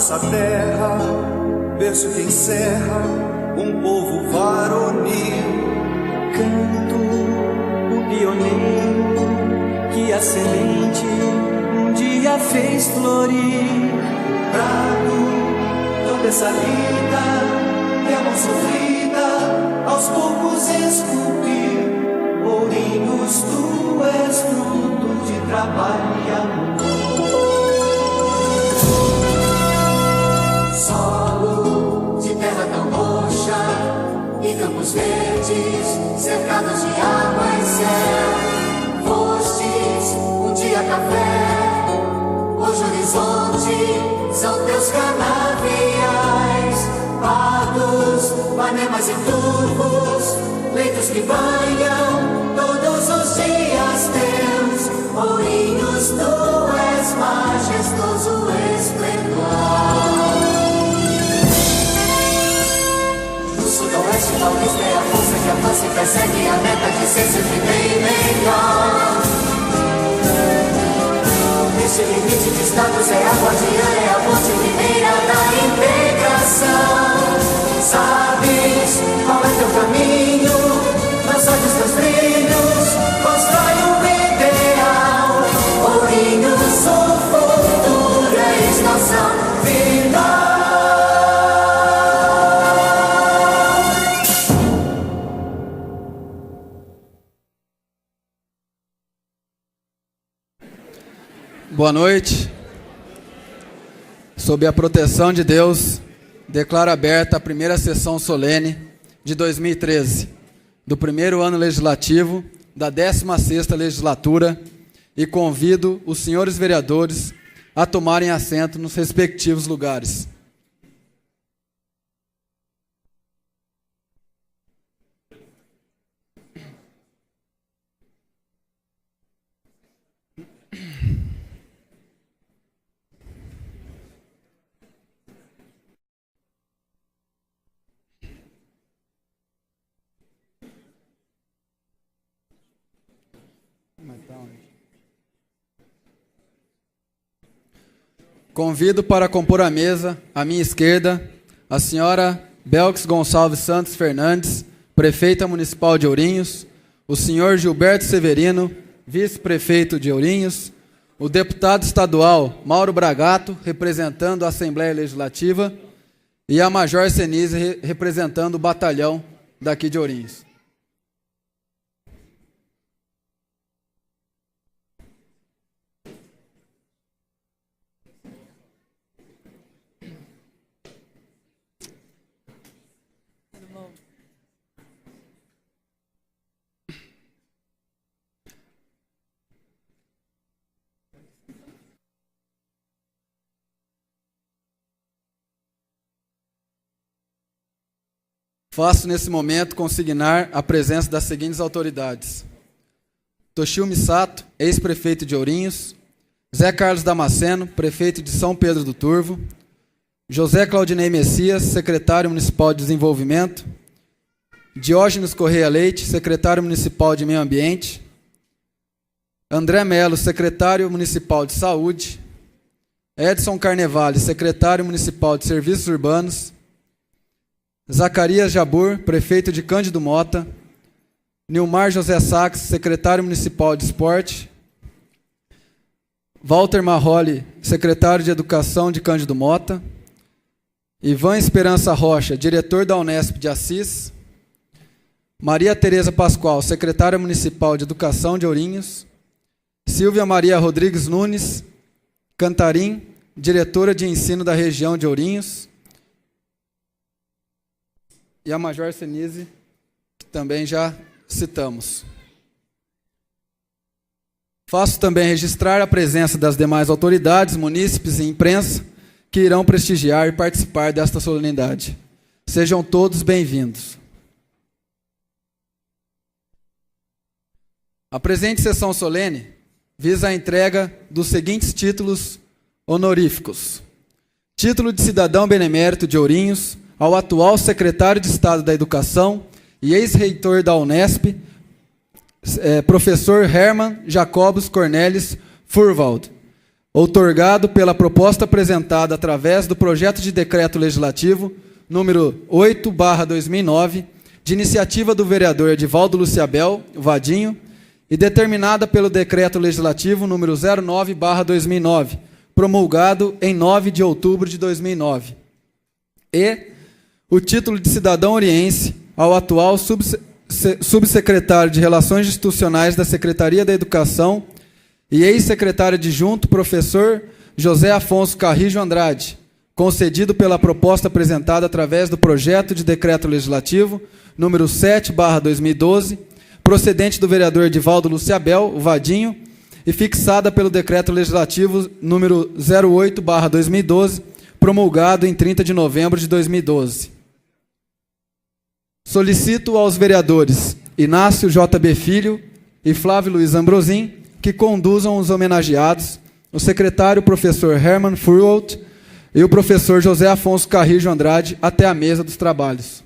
nossa terra, berço que encerra um povo varonil. Canto o pioneiro que a semente um dia fez florir. Trago toda essa vida que a mão sofrida aos poucos esculpir. Ourinhos, tu és fruto de trabalho e amor. Solo de terra tão roxa e campos verdes cercados de água e céu. Fostes um dia café, hoje horizonte são teus canaviais. Pardos, panemas e turvos, leitos que banham todos os dias teus. Ourinhos, tu és majestoso esplendor. No sudoeste paulista é a força que avança e persegue a meta de ser sempre bem melhor. Neste limite de status é a guardiã, é a ponte primeira da integração. Sabes qual é teu caminho, lança os teus brilhos, constrói um ideal. Ourinhos, o futuro és nossa vida. Boa noite. Sob a proteção de Deus, declaro aberta a primeira sessão solene de 2013, do primeiro ano legislativo da 16ª legislatura, e convido os senhores vereadores a tomarem assento nos respectivos lugares. Convido para compor a mesa, à minha esquerda, a senhora Belkis Gonçalves Santos Fernandes, prefeita municipal de Ourinhos, o senhor Gilberto Severino, vice-prefeito de Ourinhos, o deputado estadual Mauro Bragato, representando a Assembleia Legislativa, e a Major Senise, representando o batalhão daqui de Ourinhos. Faço nesse momento consignar a presença das seguintes autoridades: Toshio Misato, ex-prefeito de Ourinhos; Zé Carlos Damasceno, prefeito de São Pedro do Turvo; José Claudinei Messias, secretário municipal de Desenvolvimento; Diógenes Correia Leite, secretário municipal de Meio Ambiente; André Melo, secretário municipal de Saúde; Edson Carnevale, secretário municipal de Serviços Urbanos; Zacarias Jabur, prefeito de Cândido Mota; Nilmar José Sachs, secretário municipal de Esporte; Walter Marroli, secretário de Educação de Cândido Mota; Ivan Esperança Rocha, diretor da Unesp de Assis; Maria Tereza Pascoal, secretária municipal de Educação de Ourinhos; Silvia Maria Rodrigues Nunes Cantarim, diretora de ensino da região de Ourinhos; e a Major Senise, que também já citamos. Faço também registrar a presença das demais autoridades, munícipes e imprensa que irão prestigiar e participar desta solenidade. Sejam todos bem-vindos. A presente sessão solene visa a entrega dos seguintes títulos honoríficos: título de cidadão benemérito de Ourinhos ao atual secretário de Estado da Educação e ex-reitor da Unesp, professor Hermann Jacobus Cornelis Furwald, outorgado pela proposta apresentada através do projeto de decreto legislativo número 8/2009, de iniciativa do vereador Edivaldo Luciabel Vadinho, e determinada pelo decreto legislativo número 09/2009, promulgado em 9 de outubro de 2009. E o título de cidadão oriense ao atual subsecretário de Relações Institucionais da Secretaria da Educação e ex-secretário adjunto, professor José Afonso Carrijo Andrade, concedido pela proposta apresentada através do projeto de decreto legislativo número 7/2012, procedente do vereador Edivaldo Luciabel Vadinho, e fixada pelo decreto legislativo número 08/2012, promulgado em 30 de novembro de 2012. Solicito aos vereadores Inácio J.B. Filho e Flávio Luiz Ambrosim que conduzam os homenageados, o secretário professor Hermann Furholt e o professor José Afonso Carrijo Andrade, até a mesa dos trabalhos.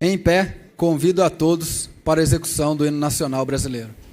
Em pé, convido a todos para a execução do hino nacional brasileiro.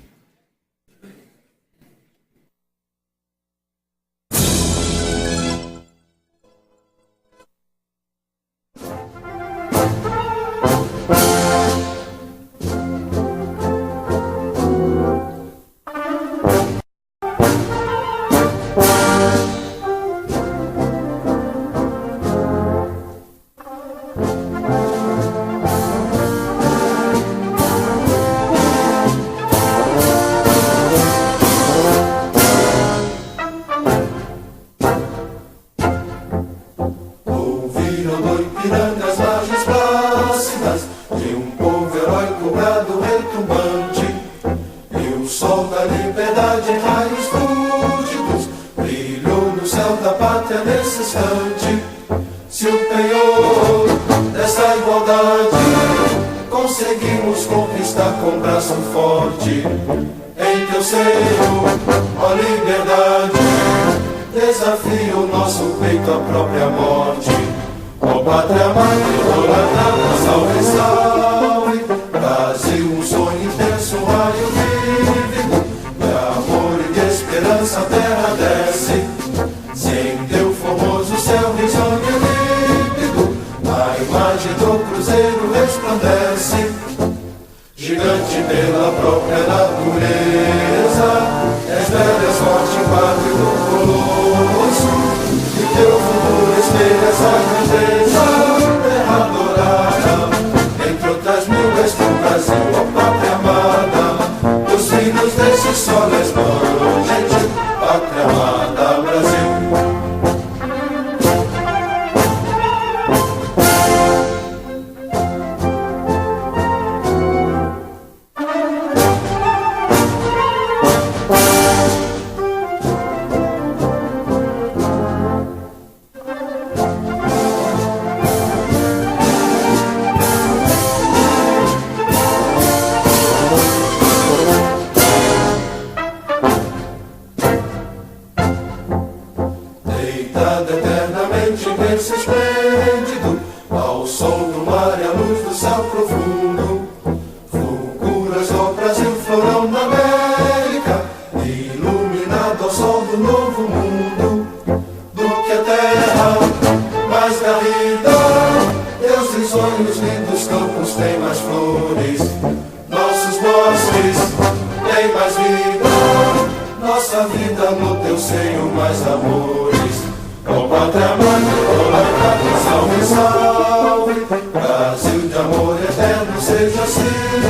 Brasil de amor eterno, seja assim.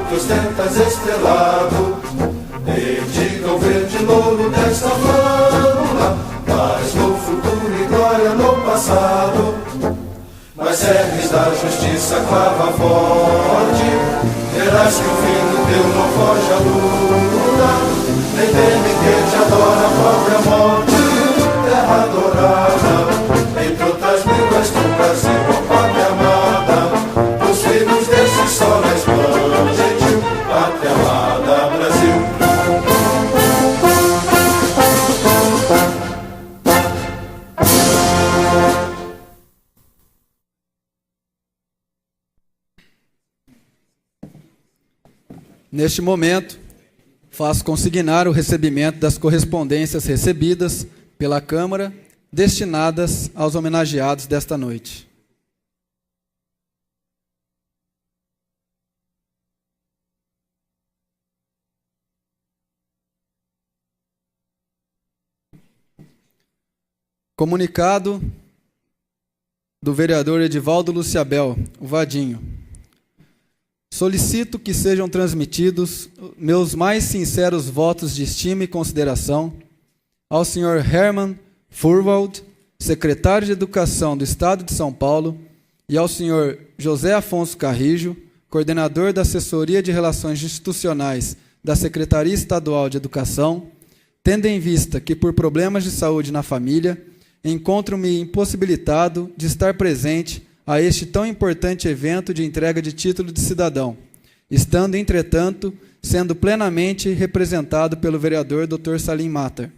que ostentas estrelado, dedica o verde louro desta fâbula, mas no futuro e glória no passado. Mas serves da justiça clava forte, verás que o fim do teu não foge à luta, nem teme que te adora a própria morte, terra adorada, entre outras mil és tu Brasil, ó pátria amada, os filhos desse sol resplandente, pátria amada, Brasil. Neste momento, faço consignar o recebimento das correspondências recebidas pela Câmara, destinadas aos homenageados desta noite. Comunicado do vereador Edivaldo Luciabel, o Vadinho. Solicito que sejam transmitidos meus mais sinceros votos de estima e consideração ao senhor Hermann Furwald, secretário de Educação do Estado de São Paulo, e ao senhor José Afonso Carrijo, coordenador da Assessoria de Relações Institucionais da Secretaria Estadual de Educação, tendo em vista que, por problemas de saúde na família, encontro-me impossibilitado de estar presente a este tão importante evento de entrega de título de cidadão, estando, entretanto, sendo plenamente representado pelo vereador Dr. Salim Matar.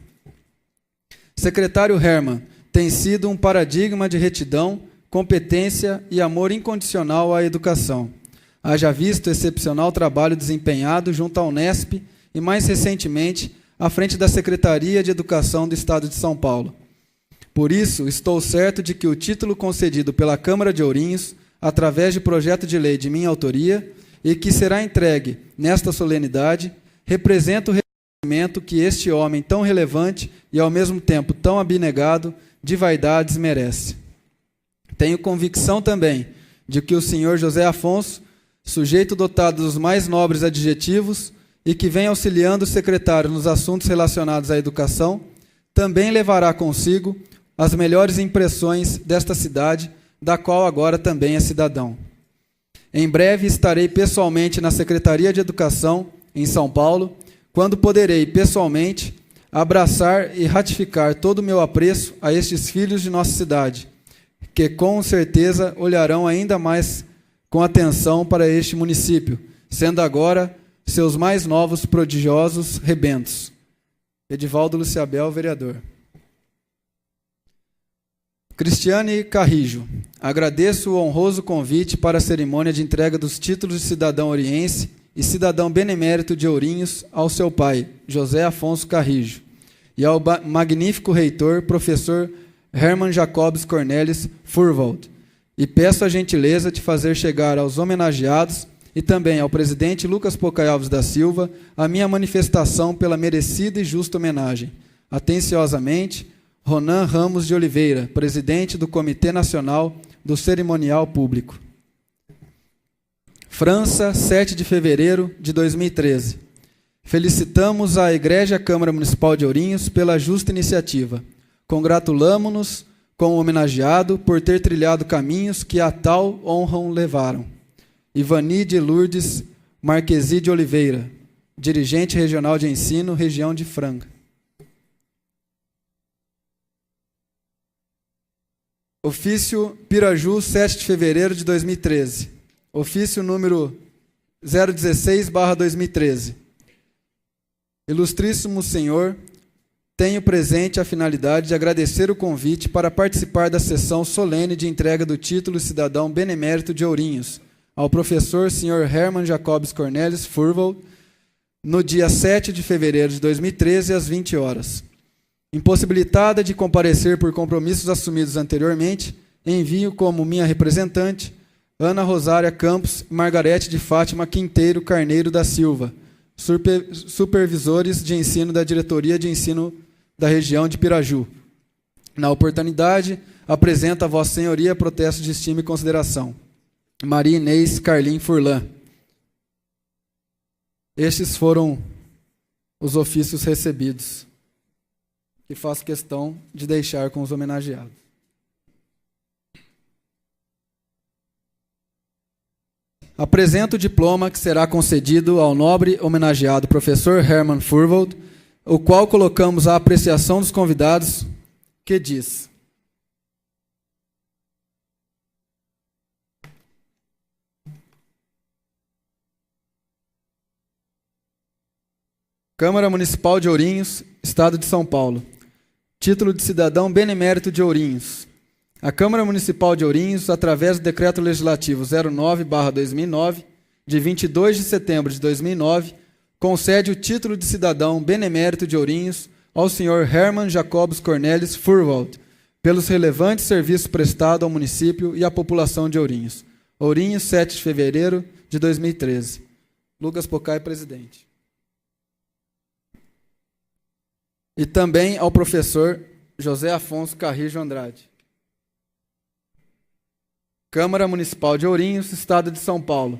Secretário Hermann tem sido um paradigma de retidão, competência e amor incondicional à educação. Haja visto o excepcional trabalho desempenhado junto à Unesp e, mais recentemente, à frente da Secretaria de Educação do Estado de São Paulo. Por isso, estou certo de que o título concedido pela Câmara de Ourinhos, através de projeto de lei de minha autoria, e que será entregue nesta solenidade, representa o reconhecimento que este homem tão relevante e, ao mesmo tempo, tão abnegado de vaidades merece. Tenho convicção também de que o senhor José Afonso, sujeito dotado dos mais nobres adjetivos e que vem auxiliando o secretário nos assuntos relacionados à educação, também levará consigo as melhores impressões desta cidade, da qual agora também é cidadão. Em breve estarei pessoalmente na Secretaria de Educação, em São Paulo, quando poderei, pessoalmente, abraçar e ratificar todo o meu apreço a estes filhos de nossa cidade, que com certeza olharão ainda mais com atenção para este município, sendo agora seus mais novos prodigiosos rebentos. Edivaldo Luciabel, vereador. Cristiane Carrijo, agradeço o honroso convite para a cerimônia de entrega dos títulos de cidadão oriense e cidadão benemérito de Ourinhos ao seu pai, José Afonso Carrijo, e ao magnífico reitor, professor Hermann Jacobs Cornelis Furwald, e peço a gentileza de fazer chegar aos homenageados e também ao presidente Lucas Pocai Alves da Silva a minha manifestação pela merecida e justa homenagem. Atenciosamente, Ronan Ramos de Oliveira, presidente do Comitê Nacional do Cerimonial Público. França, 7 de fevereiro de 2013. Felicitamos a Egrégia Câmara Municipal de Ourinhos pela justa iniciativa. Congratulamo-nos com o homenageado por ter trilhado caminhos que a tal honra o levaram. Ivani de Lourdes Marquesi de Oliveira, dirigente regional de ensino, região de Franga. Ofício Piraju, 7 de fevereiro de 2013. Ofício número 016/2013. Ilustríssimo Senhor, tenho presente a finalidade de agradecer o convite para participar da sessão solene de entrega do título de cidadão benemérito de Ourinhos ao professor Sr. Hermann Jacobs Cornelis Furwald, no dia 7 de fevereiro de 2013, às 20 horas. Impossibilitada de comparecer por compromissos assumidos anteriormente, envio como minha representante Ana Rosária Campos e Margarete de Fátima Quinteiro Carneiro da Silva, supervisores de ensino da Diretoria de Ensino da região de Piraju. Na oportunidade, apresento a Vossa Senhoria protesto de estima e consideração. Maria Inês Carlim Furlan. Estes foram os ofícios recebidos, que faço questão de deixar com os homenageados. Apresento o diploma que será concedido ao nobre homenageado professor Hermann Furwald, o qual colocamos à apreciação dos convidados, que diz: Câmara Municipal de Ourinhos, Estado de São Paulo. Título de cidadão benemérito de Ourinhos. A Câmara Municipal de Ourinhos, através do Decreto Legislativo 09/2009, de 22 de setembro de 2009, concede o título de cidadão benemérito de Ourinhos ao senhor Hermann Jacobus Cornelis Furwald, pelos relevantes serviços prestados ao município e à população de Ourinhos. Ourinhos, 7 de fevereiro de 2013. Lucas Pocai, presidente. E também ao professor José Afonso Carrijo Andrade. Câmara Municipal de Ourinhos, Estado de São Paulo.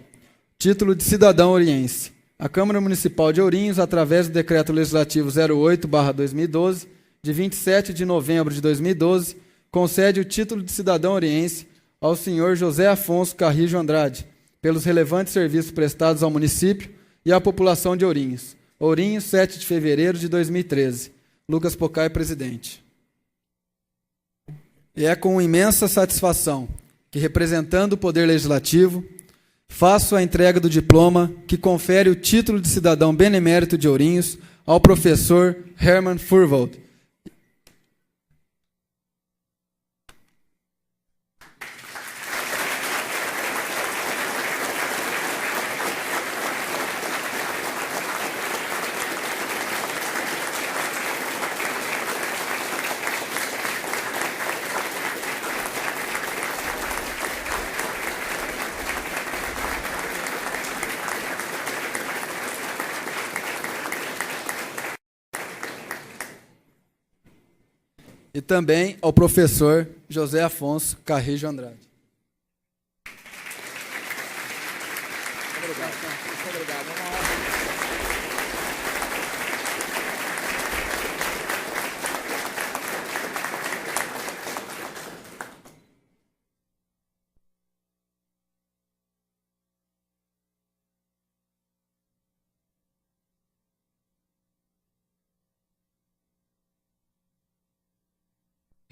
Título de cidadão oriense. A Câmara Municipal de Ourinhos, através do Decreto Legislativo 08/2012, de 27 de novembro de 2012, concede o título de cidadão oriense ao senhor José Afonso Carrijo Andrade, pelos relevantes serviços prestados ao município e à população de Ourinhos. Ourinhos, 7 de fevereiro de 2013. Lucas Pocai, presidente. E é com imensa satisfação que, representando o Poder Legislativo, faço a entrega do diploma que confere o título de cidadão benemérito de Ourinhos ao professor Hermann Furwald. E também ao professor José Afonso Carrijo Andrade. Obrigado.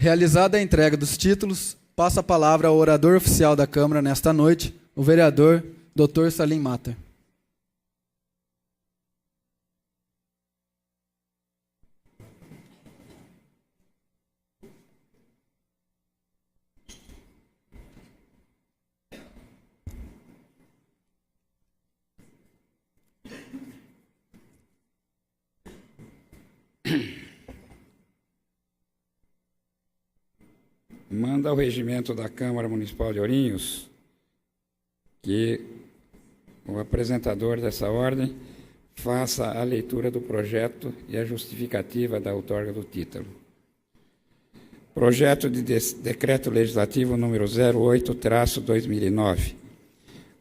Realizada a entrega dos títulos, passo a palavra ao orador oficial da Câmara nesta noite, o vereador Dr. Salim Matter. Manda ao regimento da Câmara Municipal de Ourinhos que o apresentador dessa ordem faça a leitura do projeto e a justificativa da outorga do título. Projeto de Decreto Legislativo número 08/2009.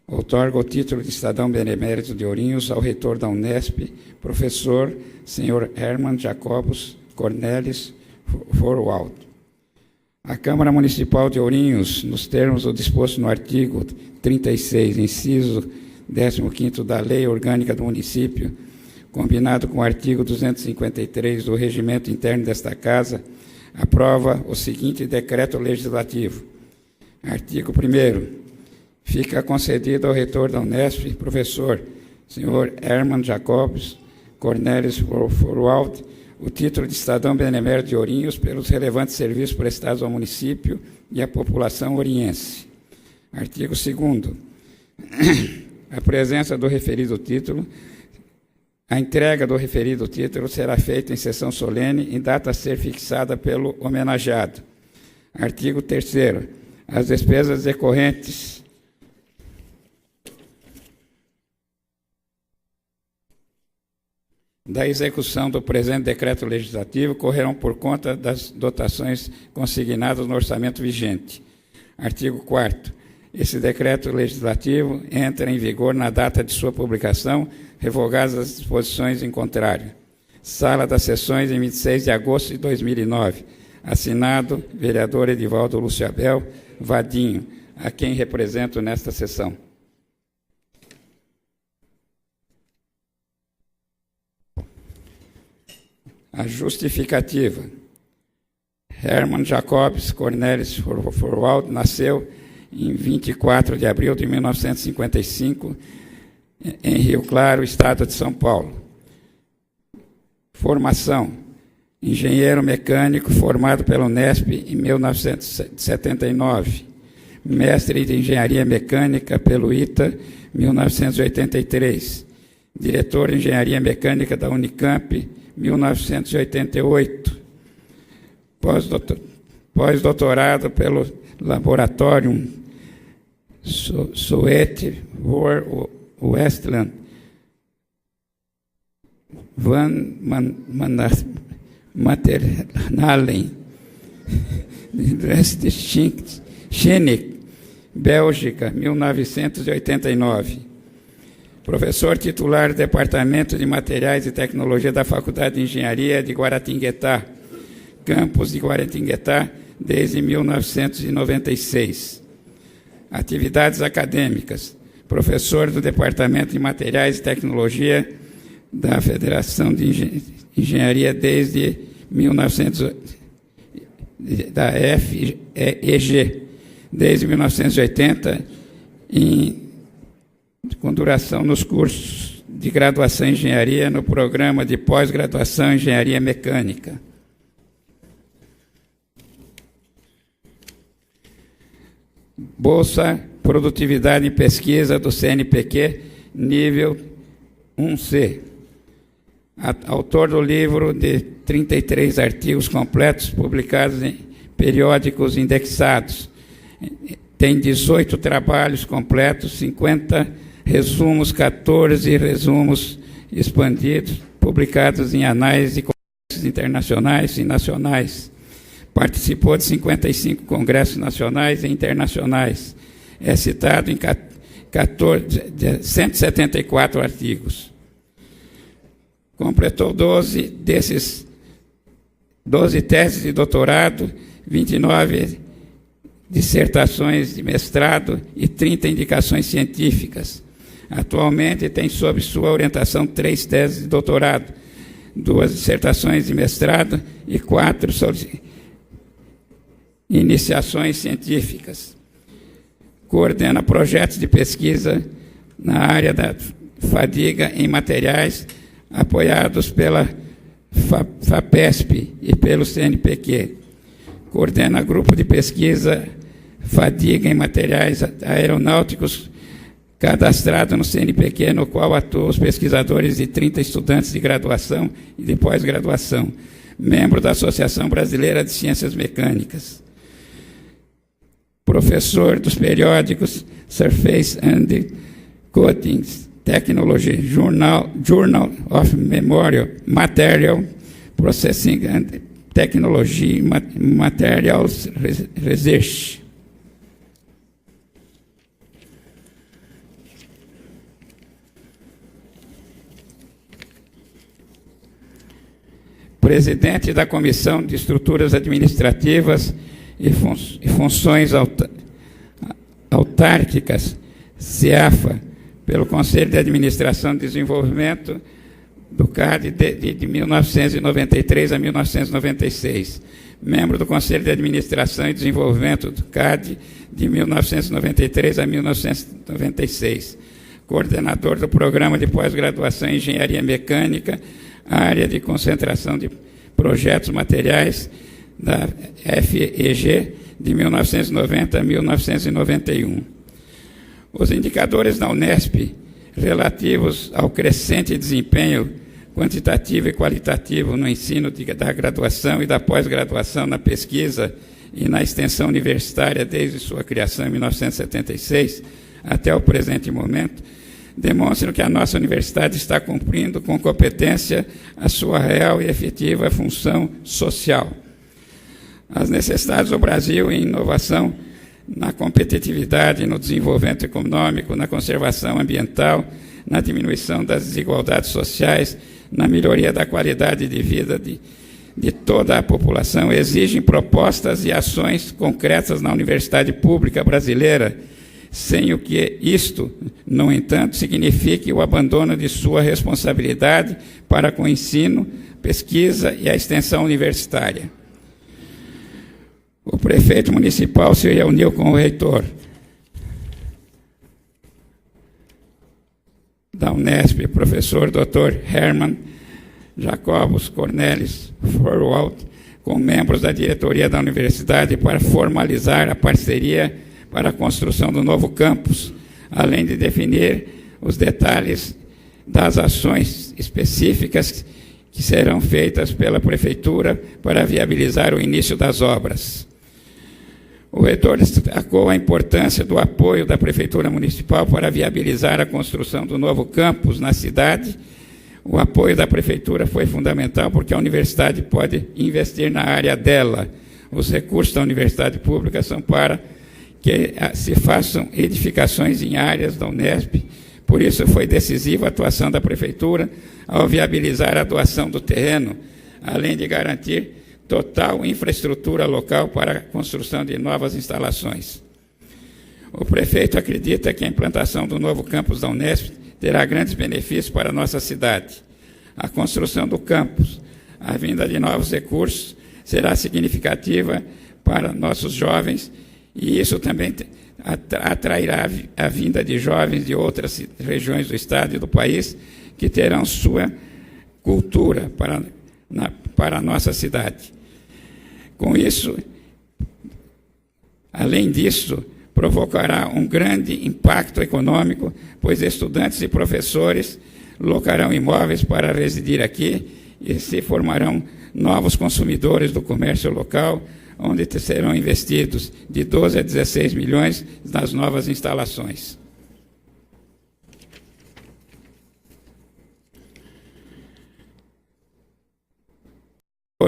Outorga o título de cidadão benemérito de Ourinhos ao reitor da Unesp, professor senhor Hermann Jacobus Cornelis Furwald. A Câmara Municipal de Ourinhos, nos termos do disposto no artigo 36, inciso 15º da Lei Orgânica do Município, combinado com o artigo 253 do Regimento Interno desta Casa, aprova o seguinte decreto legislativo. Artigo 1º. Fica concedido ao reitor da Unesp, professor senhor Hermann Jacobus Cornelis Furwald, o título de cidadão benemérito de Ourinhos pelos relevantes serviços prestados ao município e à população oriense. Artigo 2º. A presença do referido título, a entrega do referido título será feita em sessão solene em data a ser fixada pelo homenageado. Artigo 3º. As despesas decorrentes da execução do presente decreto legislativo correrão por conta das dotações consignadas no orçamento vigente. Artigo 4º. Esse decreto legislativo entra em vigor na data de sua publicação, Revogadas as disposições em contrário. Sala das Sessões, em 26 de agosto de 2009. Assinado, vereador Edivaldo Lúcio Abel Vadinho, a quem represento nesta sessão. A justificativa. Hermann Jacobs Cornelis Forwald nasceu em 24 de abril de 1955, em Rio Claro, estado de São Paulo. Formação: engenheiro mecânico formado pela Unesp em 1979. Mestre de engenharia mecânica pelo ITA, 1983. Diretor de engenharia mecânica da Unicamp, 1988. Pós-doutorado pelo Laboratório Soet Westland van Maternalen, Schenck, Bélgica, 1989. Professor titular do Departamento de Materiais e Tecnologia da Faculdade de Engenharia de Guaratinguetá, campus de Guaratinguetá, desde 1996. Atividades acadêmicas: professor do Departamento de Materiais e Tecnologia da Federação de Engenharia desde 1900, da FEG, desde 1980, com duração nos cursos de graduação em engenharia no programa de pós-graduação em engenharia mecânica. Bolsa Produtividade e Pesquisa do CNPq, nível 1C. Autor do livro de 33 artigos completos publicados em periódicos indexados. Tem 18 trabalhos completos, 50 resumos, 14 resumos expandidos, publicados em anais de congressos internacionais e nacionais. Participou de 55 congressos nacionais e internacionais. É citado em 174 artigos. Completou 12 teses de doutorado, 29 dissertações de mestrado e 30 indicações científicas. Atualmente tem sob sua orientação 3 teses de doutorado, 2 dissertações de mestrado e 4 iniciações científicas. Coordena projetos de pesquisa na área da fadiga em materiais, apoiados pela FAPESP e pelo CNPq. Coordena grupo de pesquisa fadiga em materiais aeronáuticos cadastrado no CNPq, no qual atuam os pesquisadores de 30 estudantes de graduação e de pós-graduação. Membro da Associação Brasileira de Ciências Mecânicas. Professor dos periódicos Surface and Coatings Technology, Journal of Material Processing and Technology, Materials Research. Presidente da Comissão de Estruturas Administrativas e Funções Autárquicas, CEAFA, pelo Conselho de Administração e Desenvolvimento do CAD de 1993 a 1996. Membro do Conselho de Administração e Desenvolvimento do CAD de 1993 a 1996. Coordenador do Programa de Pós-Graduação em Engenharia Mecânica, área de concentração de projetos materiais da FEG de 1990 a 1991. Os indicadores da Unesp relativos ao crescente desempenho quantitativo e qualitativo no ensino da graduação e da pós-graduação na pesquisa e na extensão universitária desde sua criação em 1976 até o presente momento, demonstram que a nossa universidade está cumprindo com competência a sua real e efetiva função social. As necessidades do Brasil em inovação, na competitividade, no desenvolvimento econômico, na conservação ambiental, na diminuição das desigualdades sociais, na melhoria da qualidade de vida de toda a população, exigem propostas e ações concretas na universidade pública brasileira, sem o que isto, no entanto, signifique o abandono de sua responsabilidade para com o ensino, pesquisa e a extensão universitária. O prefeito municipal se reuniu com o reitor da Unesp, professor Dr. Hermann Jacobus Cornelis Forwald, com membros da diretoria da universidade para formalizar a parceria para a construção do novo campus, além de definir os detalhes das ações específicas que serão feitas pela prefeitura para viabilizar o início das obras. O reitor destacou a importância do apoio da Prefeitura Municipal para viabilizar a construção do novo campus na cidade. O apoio da Prefeitura foi fundamental porque a universidade pode investir na área dela. Os recursos da universidade pública são para que se façam edificações em áreas da Unesp. Por isso foi decisiva a atuação da Prefeitura ao viabilizar a doação do terreno, além de garantir total infraestrutura local para a construção de novas instalações. O prefeito acredita que a implantação do novo campus da Unesp terá grandes benefícios para a nossa cidade. A construção do campus, a vinda de novos recursos, será significativa para nossos jovens e isso também atrairá a vinda de jovens de outras regiões do estado e do país que terão sua cultura para a nossa cidade. Com isso, além disso, provocará um grande impacto econômico, pois estudantes e professores locarão imóveis para residir aqui e se formarão novos consumidores do comércio local, onde serão investidos de 12 a 16 milhões nas novas instalações.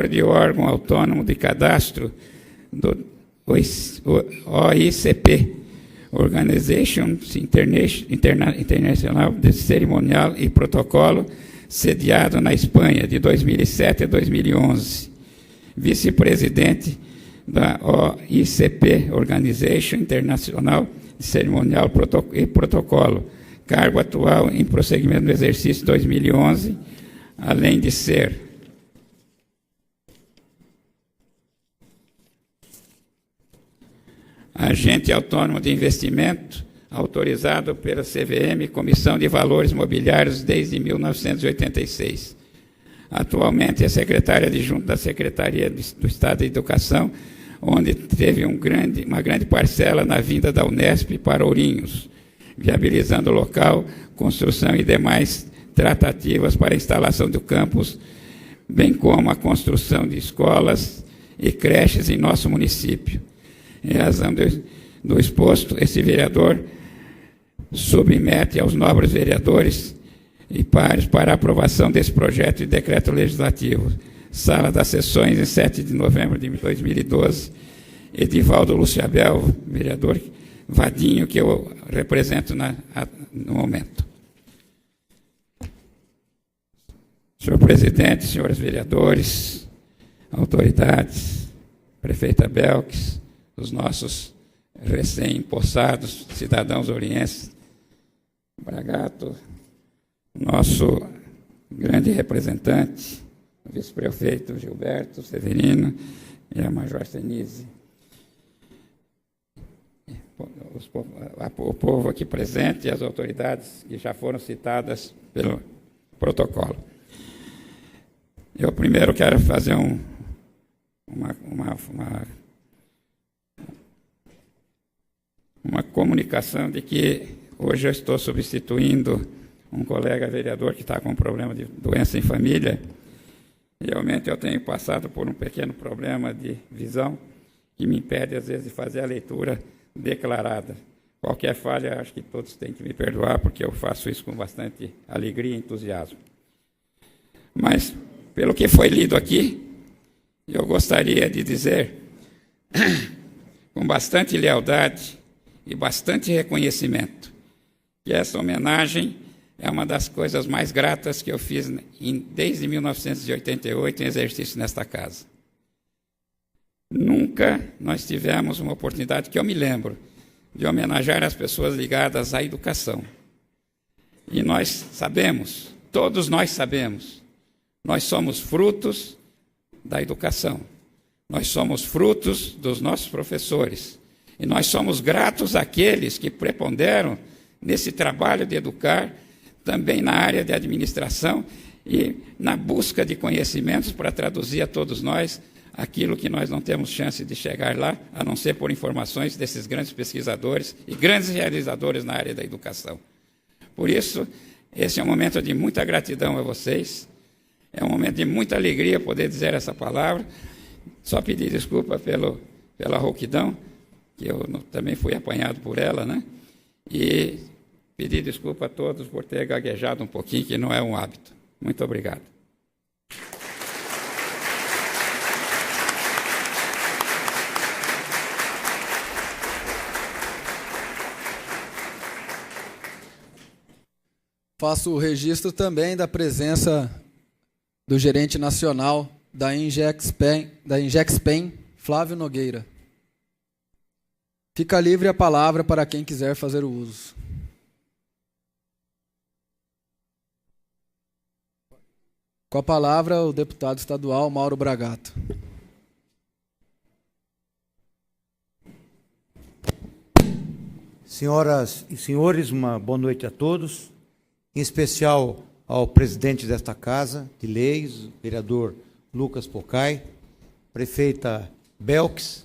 De órgão autônomo de cadastro do OICP, Organization Internacional de Cerimonial e Protocolo, sediado na Espanha, de 2007 a 2011. Vice-presidente da OICP, Organization Internacional de Cerimonial e Protocolo, cargo atual em prosseguimento do exercício 2011, além de ser agente autônomo de investimento, autorizado pela CVM, Comissão de Valores Mobiliários, desde 1986. Atualmente é secretária adjunta da Secretaria do Estado da Educação, onde teve uma grande parcela na vinda da Unesp para Ourinhos, viabilizando o local, construção e demais tratativas para a instalação do campus, bem como a construção de escolas e creches em nosso município. Em razão do exposto, esse vereador submete aos nobres vereadores e pares para a aprovação desse projeto de decreto legislativo. Sala das Sessões, em 7 de novembro de 2012. Edivaldo Luciabel, vereador Vadinho, que eu represento no momento. Senhor presidente, senhores vereadores, autoridades, prefeita Belkis, os nossos recém-empossados cidadãos orienses, Bragato, nosso grande representante, o vice-prefeito Gilberto Severino e a Major Senise, o povo aqui presente e as autoridades que já foram citadas pelo protocolo. Eu primeiro quero fazer uma comunicação de que hoje eu estou substituindo um colega vereador que está com um problema de doença em família. Realmente eu tenho passado por um pequeno problema de visão que me impede, às vezes, de fazer a leitura declarada. Qualquer falha, acho que todos têm que me perdoar, porque eu faço isso com bastante alegria e entusiasmo. Mas, pelo que foi lido aqui, eu gostaria de dizer, com bastante lealdade e bastante reconhecimento, que essa homenagem é uma das coisas mais gratas que eu fiz desde 1988 em exercício nesta casa. Nunca nós tivemos uma oportunidade, que eu me lembro, de homenagear as pessoas ligadas à educação. E nós sabemos, todos nós sabemos, nós somos frutos da educação. Nós somos frutos dos nossos professores. E nós somos gratos àqueles que preponderam nesse trabalho de educar, também na área de administração e na busca de conhecimentos para traduzir a todos nós aquilo que nós não temos chance de chegar lá, a não ser por informações desses grandes pesquisadores e grandes realizadores na área da educação. Por isso, esse é um momento de muita gratidão a vocês, é um momento de muita alegria poder dizer essa palavra. Só pedir desculpa pela rouquidão, que eu também fui apanhado por ela, né? E pedir desculpa a todos por ter gaguejado um pouquinho, que não é um hábito. Muito obrigado. Faço o registro também da presença do gerente nacional da Ingexpen, Flávio Nogueira. Fica livre a palavra para quem quiser fazer o uso. Com a palavra, o deputado estadual Mauro Bragato. Senhoras e senhores, uma boa noite a todos, em especial ao presidente desta Casa de Leis, o vereador Lucas Pocai, prefeita Belks,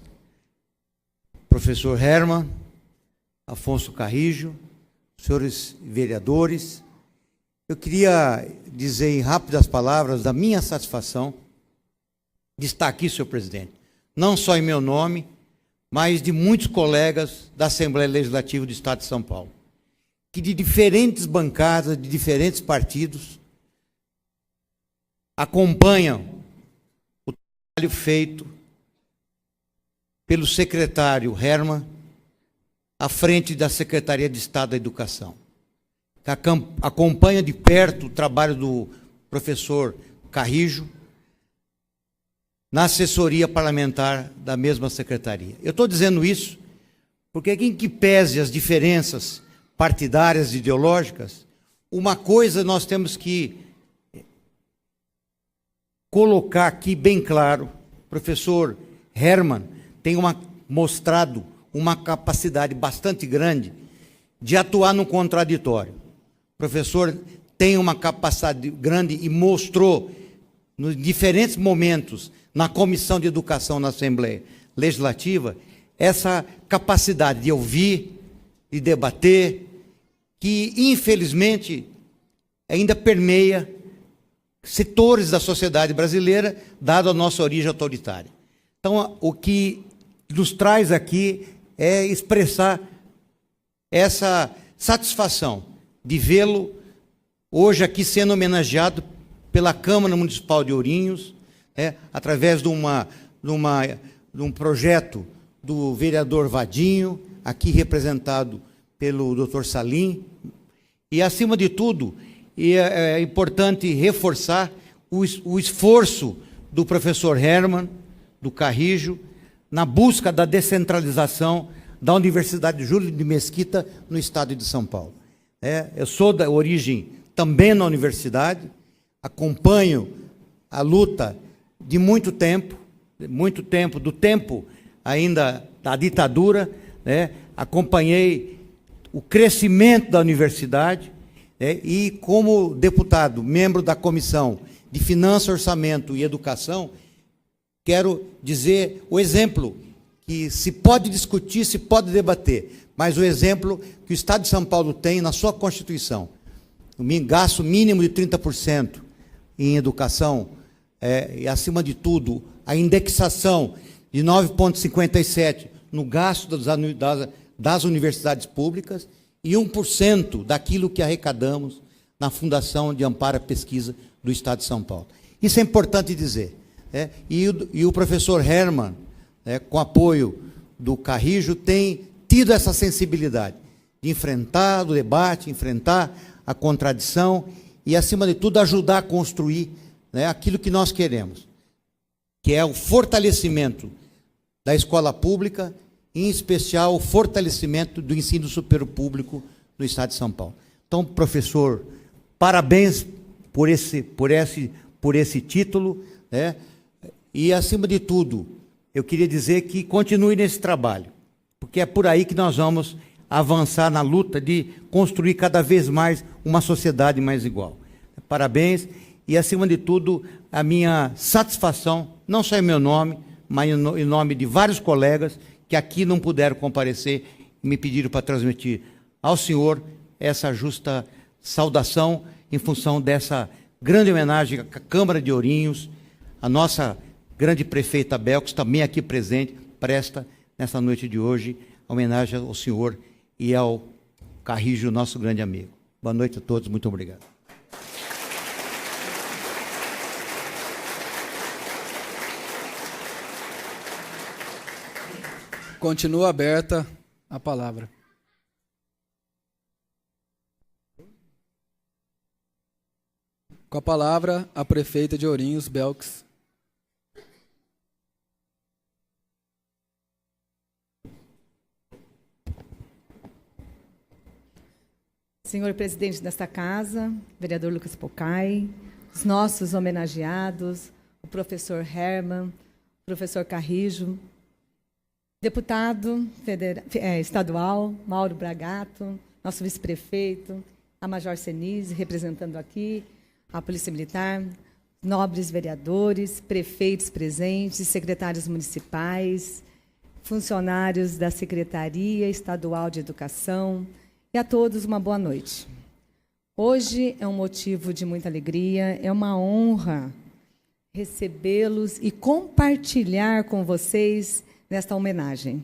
professor Herman, Afonso Carrijo, senhores vereadores. Eu queria dizer em rápidas palavras da minha satisfação de estar aqui, senhor presidente, não só em meu nome, mas de muitos colegas da Assembleia Legislativa do Estado de São Paulo, que de diferentes bancadas, de diferentes partidos, acompanham o trabalho feito pelo secretário Herman à frente da Secretaria de Estado da Educação, que acompanha de perto o trabalho do professor Carrijo na assessoria parlamentar da mesma secretaria. Eu estou dizendo isso porque, em que pese as diferenças partidárias e ideológicas, uma coisa nós temos que colocar aqui bem claro: o professor Herman tem mostrado uma capacidade bastante grande de atuar no contraditório. O professor tem uma capacidade grande e mostrou, nos diferentes momentos, na Comissão de Educação na Assembleia Legislativa, essa capacidade de ouvir, de debater, que, infelizmente, ainda permeia setores da sociedade brasileira, dado a nossa origem autoritária. Então, o que nos traz aqui é expressar essa satisfação de vê-lo hoje aqui sendo homenageado pela Câmara Municipal de Ourinhos, através de um projeto do vereador Vadinho, aqui representado pelo Dr. Salim. E, acima de tudo, é importante reforçar o esforço do professor Herman, do Carrijo, na busca da descentralização da Universidade Júlio de Mesquita no estado de São Paulo. Eu sou da origem também na universidade, acompanho a luta de muito tempo, do tempo ainda da ditadura, acompanhei o crescimento da universidade, e, como deputado, membro da Comissão de Finanças, Orçamento e Educação, quero dizer o exemplo que se pode discutir, se pode debater, mas o exemplo que o Estado de São Paulo tem na sua Constituição. O gasto mínimo de 30% em educação, e, acima de tudo, a indexação de 9,57% no gasto das universidades públicas e 1% daquilo que arrecadamos na Fundação de Amparo à Pesquisa do Estado de São Paulo. Isso é importante dizer. E o professor Herman, com apoio do Carrijo, tem tido essa sensibilidade de enfrentar o debate, enfrentar a contradição e, acima de tudo, ajudar a construir, né, aquilo que nós queremos, que é o fortalecimento da escola pública, em especial o fortalecimento do ensino superior público no Estado de São Paulo. Então, professor, parabéns por esse título, né? E, acima de tudo, eu queria dizer que continue nesse trabalho, porque é por aí que nós vamos avançar na luta de construir cada vez mais uma sociedade mais igual. Parabéns e, acima de tudo, a minha satisfação, não só em meu nome, mas em nome de vários colegas que aqui não puderam comparecer e me pediram para transmitir ao senhor essa justa saudação em função dessa grande homenagem à Câmara de Ourinhos, a nossa grande prefeita Belkis, também aqui presente, presta nessa noite de hoje a homenagem ao senhor e ao Carrijo, nosso grande amigo. Boa noite a todos, muito obrigado. Continua aberta a palavra. Com a palavra, a prefeita de Ourinhos, Belkis. Senhor presidente desta casa, vereador Lucas Pocai, os nossos homenageados, o professor Herman, o professor Carrijo, deputado estadual, Mauro Bragato, nosso vice-prefeito, a Major Senise, representando aqui a Polícia Militar, nobres vereadores, prefeitos presentes, secretários municipais, funcionários da Secretaria Estadual de Educação, e a todos uma boa noite. Hoje é um motivo de muita alegria, é uma honra recebê-los e compartilhar com vocês nesta homenagem.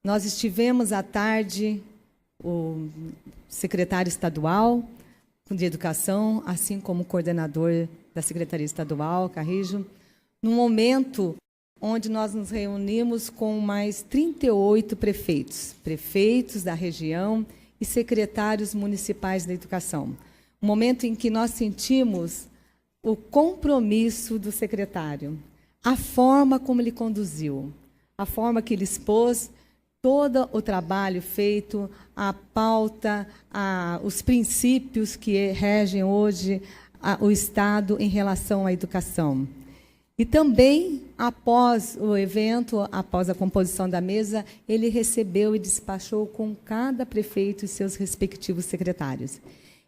Nós estivemos à tarde, o secretário estadual de Educação, assim como o coordenador da Secretaria Estadual, Carrijo, num momento onde nós nos reunimos com mais 38 prefeitos da região e secretários municipais da educação. Um momento em que nós sentimos o compromisso do secretário, a forma como ele conduziu, a forma que ele expôs todo o trabalho feito, a pauta, os princípios que regem hoje o Estado em relação à educação. E também, após o evento, após a composição da mesa, ele recebeu e despachou com cada prefeito e seus respectivos secretários.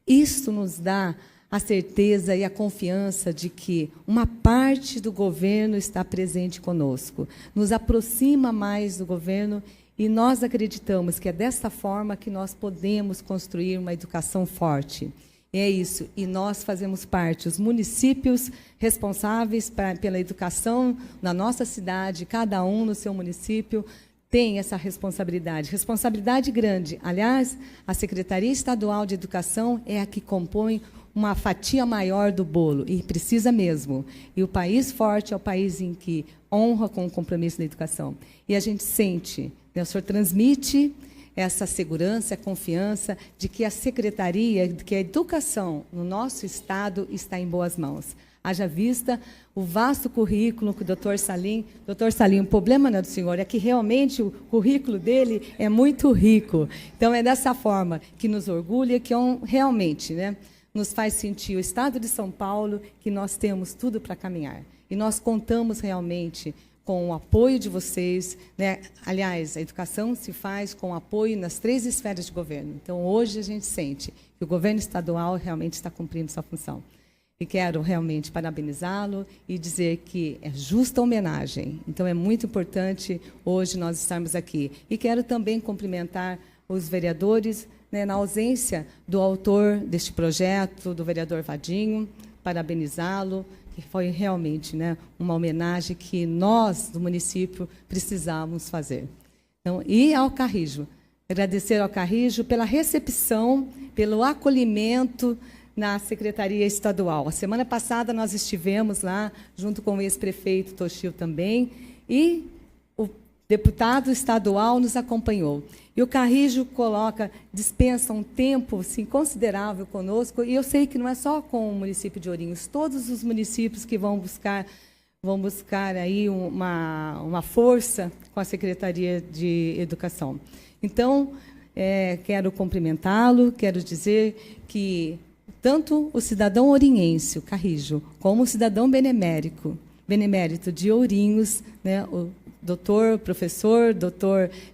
Isto nos dá a certeza e a confiança de que uma parte do governo está presente conosco, nos aproxima mais do governo e nós acreditamos que é dessa forma que nós podemos construir uma educação forte. É isso, e nós fazemos parte, os municípios responsáveis pela educação na nossa cidade, cada um no seu município, tem essa responsabilidade grande. Aliás, a Secretaria Estadual de Educação é a que compõe uma fatia maior do bolo, e precisa mesmo. E o país forte é o país em que honra com o compromisso da educação. E a gente sente, né, o senhor transmite essa segurança, a confiança de que a secretaria, de que a educação no nosso Estado está em boas mãos. Haja vista o vasto currículo que o doutor Salim, o problema não é do senhor, é que realmente o currículo dele é muito rico. Então, é dessa forma que nos orgulha, que realmente, né, nos faz sentir o Estado de São Paulo, que nós temos tudo para caminhar. E nós contamos realmente com o apoio de vocês, né? Aliás, a educação se faz com apoio nas 3 esferas de governo. Então, hoje a gente sente que o governo estadual realmente está cumprindo sua função. E quero realmente parabenizá-lo e dizer que é justa homenagem. Então, é muito importante hoje nós estarmos aqui. E quero também cumprimentar os vereadores, né, na ausência do autor deste projeto, do vereador Vadinho, parabenizá-lo, que foi realmente, né, uma homenagem que nós, do município, precisávamos fazer. Então, e ao Carrijo, agradecer ao Carrijo pela recepção, pelo acolhimento na Secretaria Estadual. A semana passada nós estivemos lá, junto com o ex-prefeito Toshio também, e o deputado estadual, nos acompanhou. E o Carrijo dispensa um tempo assim, considerável conosco, e eu sei que não é só com o município de Ourinhos, todos os municípios que vão buscar aí uma força com a Secretaria de Educação. Então, quero cumprimentá-lo, quero dizer que tanto o cidadão ourinhense, o Carrijo, como o cidadão benemérito de Ourinhos, né, o professor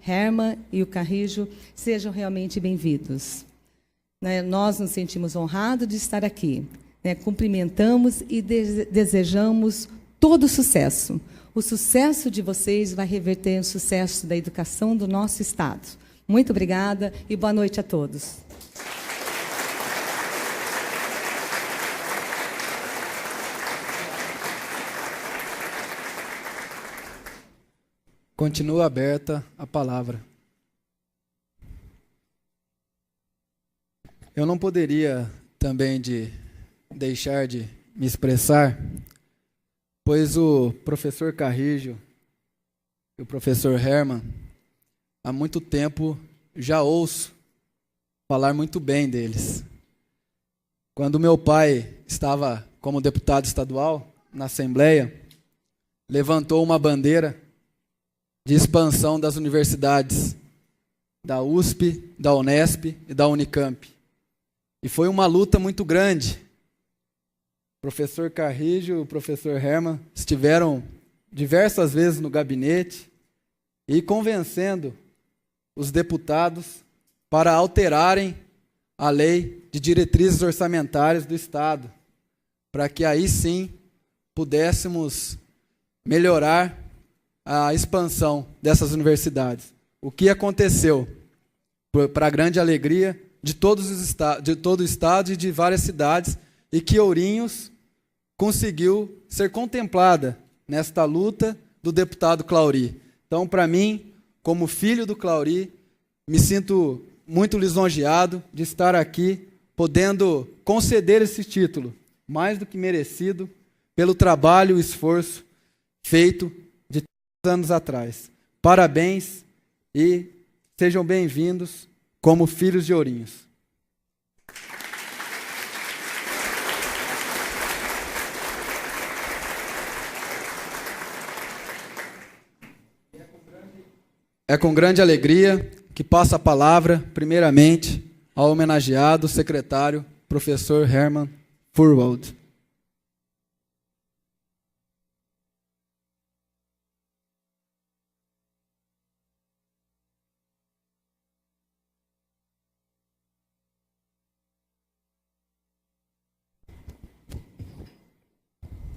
Herman e o Carrijo, sejam realmente bem-vindos. Né, nós nos sentimos honrados de estar aqui. Né, cumprimentamos e desejamos todo o sucesso. O sucesso de vocês vai reverter no sucesso da educação do nosso Estado. Muito obrigada e boa noite a todos. Continua aberta a palavra. Eu não poderia também deixar de me expressar, pois o professor Carrijo e o professor Herman, há muito tempo já ouço falar muito bem deles. Quando meu pai estava como deputado estadual na Assembleia, levantou uma bandeira de expansão das universidades da USP, da Unesp e da Unicamp. E foi uma luta muito grande. O professor Carrijo e o professor Herman estiveram diversas vezes no gabinete e convencendo os deputados para alterarem a lei de diretrizes orçamentárias do Estado, para que aí sim pudéssemos melhorar a expansão dessas universidades. O que aconteceu? Para a grande alegria de todo o Estado e de várias cidades, e que Ourinhos conseguiu ser contemplada nesta luta do deputado Clauri. Então, para mim, como filho do Clauri, me sinto muito lisonjeado de estar aqui, podendo conceder esse título, mais do que merecido, pelo trabalho e esforço feito de anos atrás. Parabéns e sejam bem-vindos como filhos de Ourinhos. É com grande alegria que passo a palavra, primeiramente, ao homenageado secretário, professor Herman Furwald.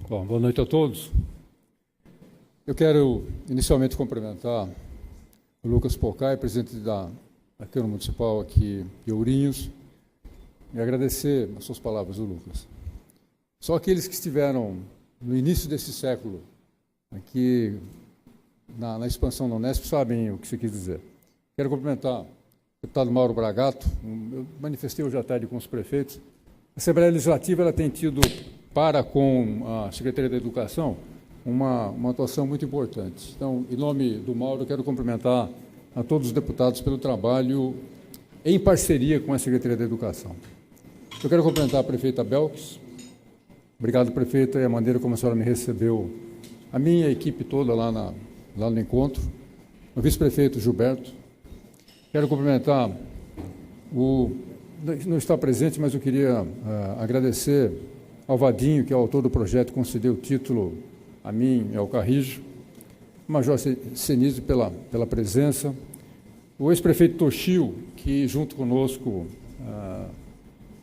Bom, boa noite a todos. Eu quero inicialmente cumprimentar o Lucas Pocai, presidente da Câmara Municipal aqui de Ourinhos, e agradecer as suas palavras, Lucas. Só aqueles que estiveram no início desse século aqui na expansão da Unesp sabem o que você quis dizer. Quero cumprimentar o deputado Mauro Bragato. Eu manifestei hoje à tarde com os prefeitos. A Assembleia Legislativa ela tem tido, para com a Secretaria da Educação, uma atuação muito importante. Então, em nome do Mauro, eu quero cumprimentar a todos os deputados pelo trabalho em parceria com a Secretaria da Educação. Eu quero cumprimentar a prefeita Belkis. Obrigado, prefeita, e a maneira como a senhora me recebeu, a minha equipe toda lá no encontro, o vice-prefeito Gilberto. Quero cumprimentar não está presente, mas eu queria agradecer ao Vadinho, que é o autor do projeto, concedeu o título a mim e ao Carrijo, o Major Senise pela presença, o ex-prefeito Toshio, que junto conosco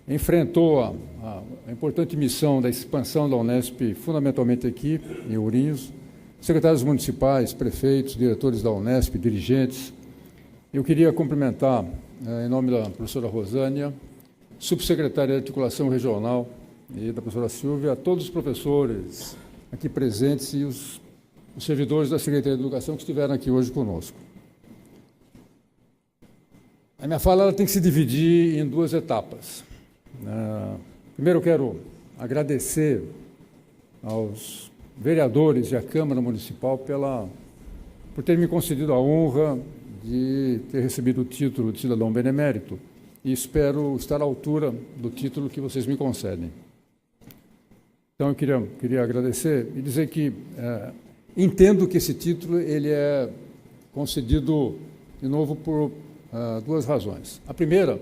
enfrentou a importante missão da expansão da Unesp, fundamentalmente aqui em Ourinhos, secretários municipais, prefeitos, diretores da Unesp, dirigentes. Eu queria cumprimentar, em nome da professora Rosânia, subsecretária de Articulação Regional, e da professora Silvia, a todos os professores aqui presentes e os servidores da Secretaria de Educação que estiveram aqui hoje conosco. A minha fala ela tem que se dividir em duas etapas. Primeiro, eu quero agradecer aos vereadores e à Câmara Municipal pela por ter me concedido a honra de ter recebido o título de cidadão benemérito e espero estar à altura do título que vocês me concedem. Então, eu queria agradecer e dizer que entendo que esse título ele é concedido, de novo, por duas razões. A primeira,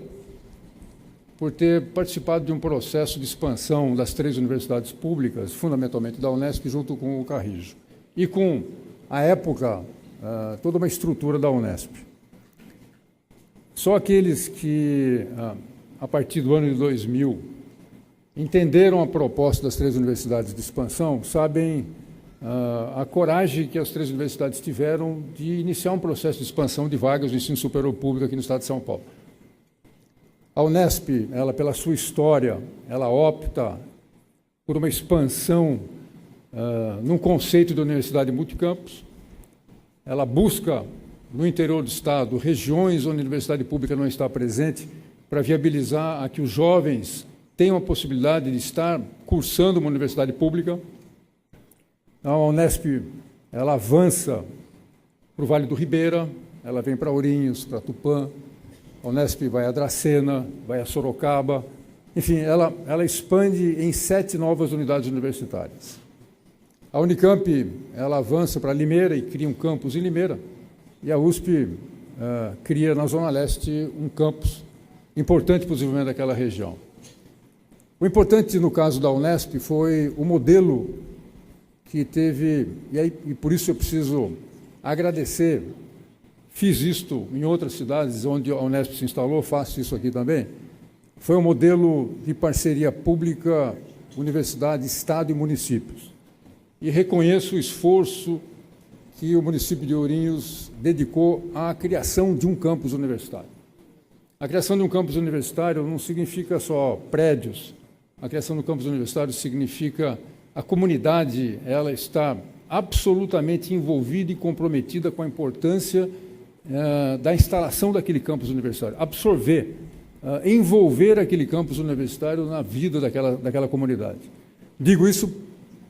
por ter participado de um processo de expansão das 3 universidades públicas, fundamentalmente da Unesp, junto com o Carrijo, e com, à época, toda uma estrutura da Unesp. Só aqueles que, a partir do ano de 2000, entenderam a proposta das 3 universidades de expansão, sabem a coragem que as 3 universidades tiveram de iniciar um processo de expansão de vagas do ensino superior público aqui no estado de São Paulo. A Unesp, ela, pela sua história, ela opta por uma expansão num conceito de universidade multicampus. Ela busca, no interior do estado, regiões onde a universidade pública não está presente, para viabilizar a que os jovens tenham a possibilidade de estar cursando uma universidade pública. A Unesp, ela avança para o Vale do Ribeira, ela vem para Ourinhos, para Tupã. A Unesp vai a Dracena, vai a Sorocaba. Enfim, ela expande em 7 novas unidades universitárias. A Unicamp, ela avança para Limeira e cria um campus em Limeira. E a USP cria na Zona Leste um campus importante para o desenvolvimento daquela região. O importante, no caso da Unesp, foi o modelo que teve, e por isso eu preciso agradecer, fiz isto em outras cidades onde a Unesp se instalou, faço isso aqui também, foi um modelo de parceria pública, universidade, Estado e municípios. E reconheço o esforço que o município de Ourinhos dedicou à criação de um campus universitário. A criação de um campus universitário não significa só prédios, a criação do campus universitário significa a comunidade, ela está absolutamente envolvida e comprometida com a importância da instalação daquele campus universitário, absorver, envolver aquele campus universitário na vida daquela comunidade. Digo isso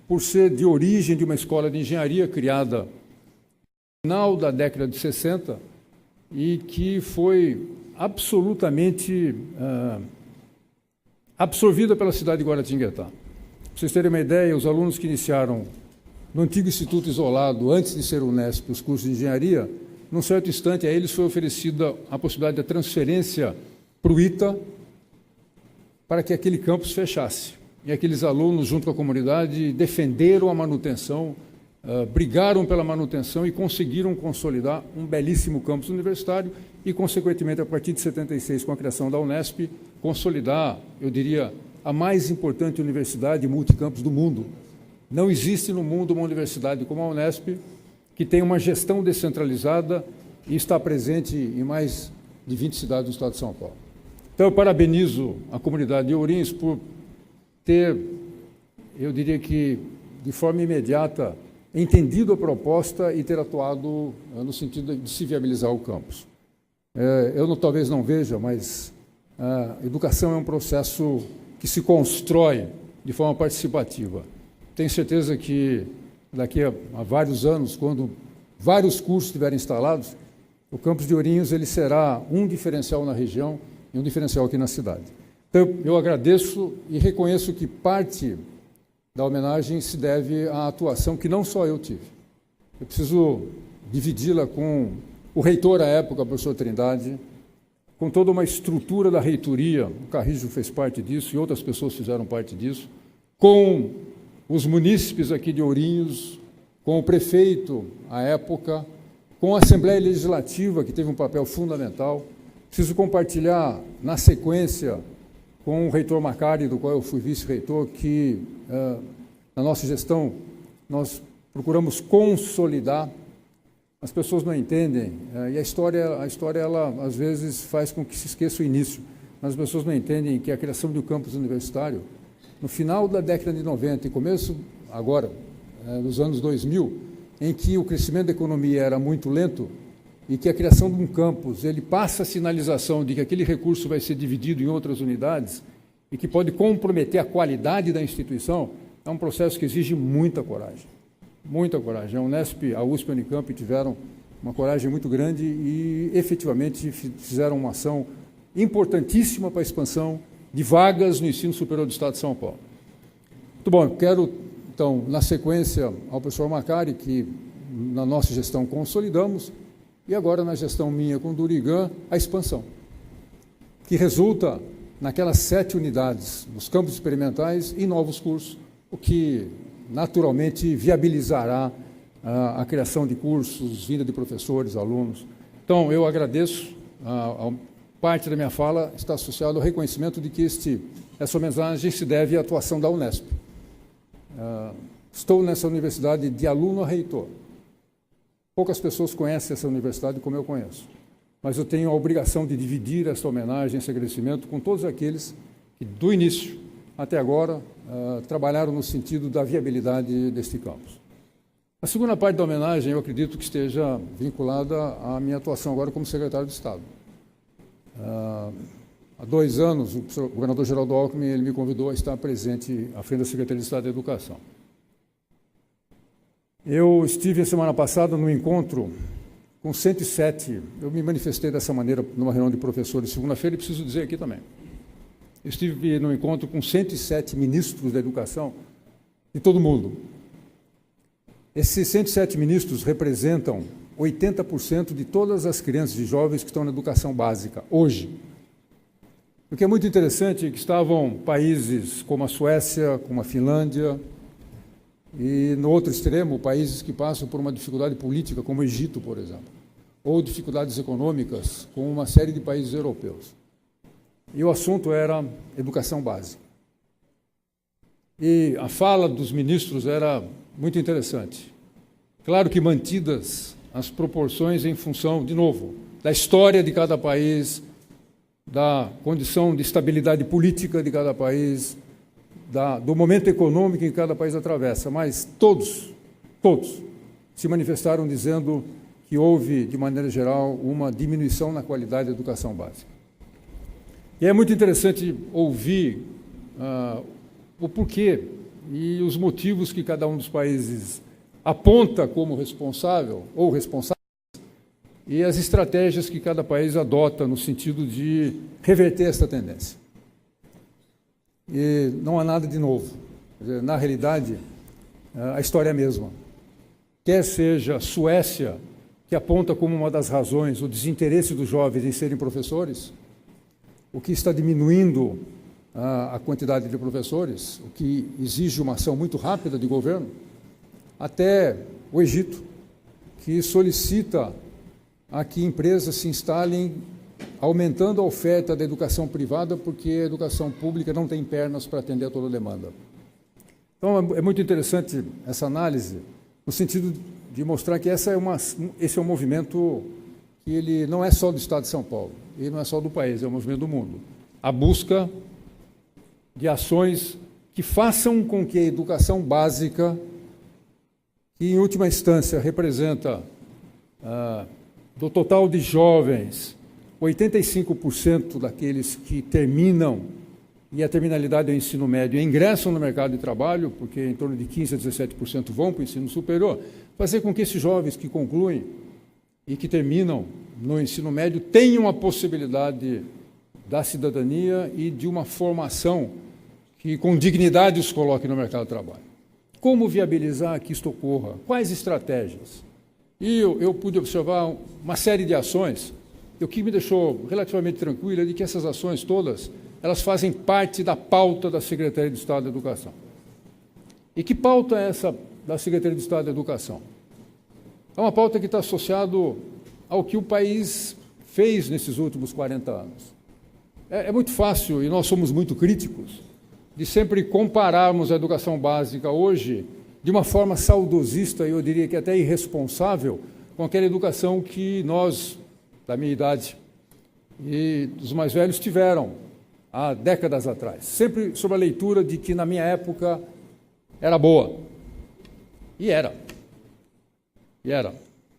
por ser de origem de uma escola de engenharia criada no final da década de 60 e que foi absolutamente absorvida pela cidade de Guaratinguetá. Para vocês terem uma ideia, os alunos que iniciaram no antigo Instituto Isolado, antes de ser Unesp, os cursos de engenharia, num certo instante a eles foi oferecida a possibilidade da transferência para o ITA para que aquele campus fechasse. E aqueles alunos, junto com a comunidade, defenderam a manutenção, brigaram pela manutenção e conseguiram consolidar um belíssimo campus universitário e, consequentemente, a partir de 76, com a criação da Unesp, consolidar, eu diria, a mais importante universidade multicampus do mundo. Não existe no mundo uma universidade como a Unesp que tem uma gestão descentralizada e está presente em mais de 20 cidades do estado de São Paulo. Então, eu parabenizo a comunidade de Ourinhos por ter, eu diria que, de forma imediata, entendido a proposta e ter atuado no sentido de se viabilizar o campus. Eu talvez não veja, mas a educação é um processo que se constrói de forma participativa. Tenho certeza que daqui a vários anos, quando vários cursos estiverem instalados, o campus de Ourinhos ele será um diferencial na região e um diferencial aqui na cidade. Então, eu agradeço e reconheço que parte da homenagem se deve à atuação que não só eu tive. Eu preciso dividi-la com o reitor à época, o professor Trindade, com toda uma estrutura da reitoria, o Carrijo fez parte disso e outras pessoas fizeram parte disso, com os munícipes aqui de Ourinhos, com o prefeito à época, com a Assembleia Legislativa, que teve um papel fundamental. Preciso compartilhar, na sequência, com o reitor Macari, do qual eu fui vice-reitor, que, na nossa gestão, nós procuramos consolidar. As pessoas não entendem, e a história ela, às vezes, faz com que se esqueça o início, mas as pessoas não entendem que a criação de um campus universitário, no final da década de 90 e começo, agora, dos anos 2000, em que o crescimento da economia era muito lento, e que a criação de um campus, ele passa a sinalização de que aquele recurso vai ser dividido em outras unidades e que pode comprometer a qualidade da instituição, é um processo que exige muita coragem. muita coragem. A Unesp, a USP e a Unicamp tiveram uma coragem muito grande e, efetivamente, fizeram uma ação importantíssima para a expansão de vagas no ensino superior do Estado de São Paulo. Muito bom, quero, então, na sequência, ao professor Macari, que na nossa gestão consolidamos, e agora na gestão minha com o Durigan, a expansão, que resulta naquelas 7 unidades dos campos experimentais e novos cursos, o que naturalmente viabilizará a criação de cursos, vinda de professores, alunos. Então, eu agradeço. Parte da minha fala está associada ao reconhecimento de que essa homenagem se deve à atuação da Unesp. Estou nessa universidade de aluno a reitor. Poucas pessoas conhecem essa universidade como eu conheço, mas eu tenho a obrigação de dividir essa homenagem, esse agradecimento com todos aqueles que, do início até agora, trabalharam no sentido da viabilidade deste campus. A segunda parte da homenagem, eu acredito que esteja vinculada à minha atuação agora como secretário de Estado. Há 2 anos, o governador Geraldo Alckmin ele me convidou a estar presente à frente da Secretaria de Estado da Educação. Eu estive a semana passada num encontro com 107, eu me manifestei dessa maneira numa reunião de professores segunda-feira e preciso dizer aqui também. Eu estive num encontro com 107 ministros da educação de todo mundo. Esses 107 ministros representam 80% de todas as crianças e jovens que estão na educação básica, hoje. O que é muito interessante é que estavam países como a Suécia, como a Finlândia, e, no outro extremo, países que passam por uma dificuldade política, como o Egito, por exemplo, ou dificuldades econômicas, como uma série de países europeus. E o assunto era educação básica. E a fala dos ministros era muito interessante. Claro que mantidas as proporções em função, de novo, da história de cada país, da condição de estabilidade política de cada país, do momento econômico que cada país atravessa, mas todos se manifestaram dizendo que houve, de maneira geral, uma diminuição na qualidade da educação básica. E é muito interessante ouvir o porquê e os motivos que cada um dos países aponta como responsável ou responsáveis e as estratégias que cada país adota no sentido de reverter esta tendência. E não há nada de novo. Na realidade, a história é a mesma. Quer seja a Suécia, que aponta como uma das razões o desinteresse dos jovens em serem professores, o que está diminuindo a quantidade de professores, o que exige uma ação muito rápida de governo, até o Egito, que solicita a que empresas se instalem aumentando a oferta da educação privada, porque a educação pública não tem pernas para atender a toda a demanda. Então, é muito interessante essa análise, no sentido de mostrar que esse é um movimento que ele não é só do Estado de São Paulo, ele não é só do país, é um movimento do mundo. A busca de ações que façam com que a educação básica, que em última instância representa, do total de jovens, 85% daqueles que terminam, e a terminalidade do ensino médio, ingressam no mercado de trabalho, porque em torno de 15% a 17% vão para o ensino superior, fazer com que esses jovens que concluem e que terminam no ensino médio tenham a possibilidade da cidadania e de uma formação que com dignidade os coloque no mercado de trabalho. Como viabilizar que isto ocorra? Quais estratégias? E eu pude observar uma série de ações, o que me deixou relativamente tranquilo é de que essas ações todas, elas fazem parte da pauta da Secretaria de Estado da Educação. E que pauta é essa da Secretaria de Estado da Educação? É uma pauta que está associada ao que o país fez nesses últimos 40 anos. É muito fácil, e nós somos muito críticos, de sempre compararmos a educação básica hoje de uma forma saudosista, e eu diria que até irresponsável, com aquela educação que nós, da minha idade, e dos mais velhos, tiveram há décadas atrás. Sempre sob a leitura de que, na minha época, era boa. E era.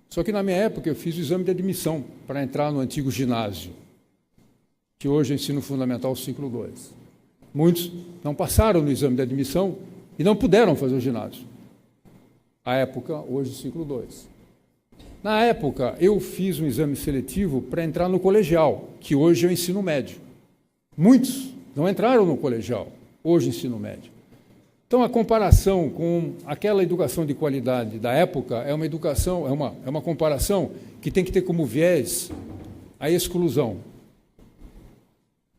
Só que, na minha época, eu fiz o exame de admissão para entrar no antigo ginásio, que hoje é ensino fundamental ciclo 2. Muitos não passaram no exame de admissão e não puderam fazer o ginásio. À época, hoje, ciclo 2. Na época, eu fiz um exame seletivo para entrar no colegial, que hoje é o ensino médio. Muitos não entraram no colegial, hoje ensino médio. Então, a comparação com aquela educação de qualidade da época é uma comparação que tem que ter como viés a exclusão.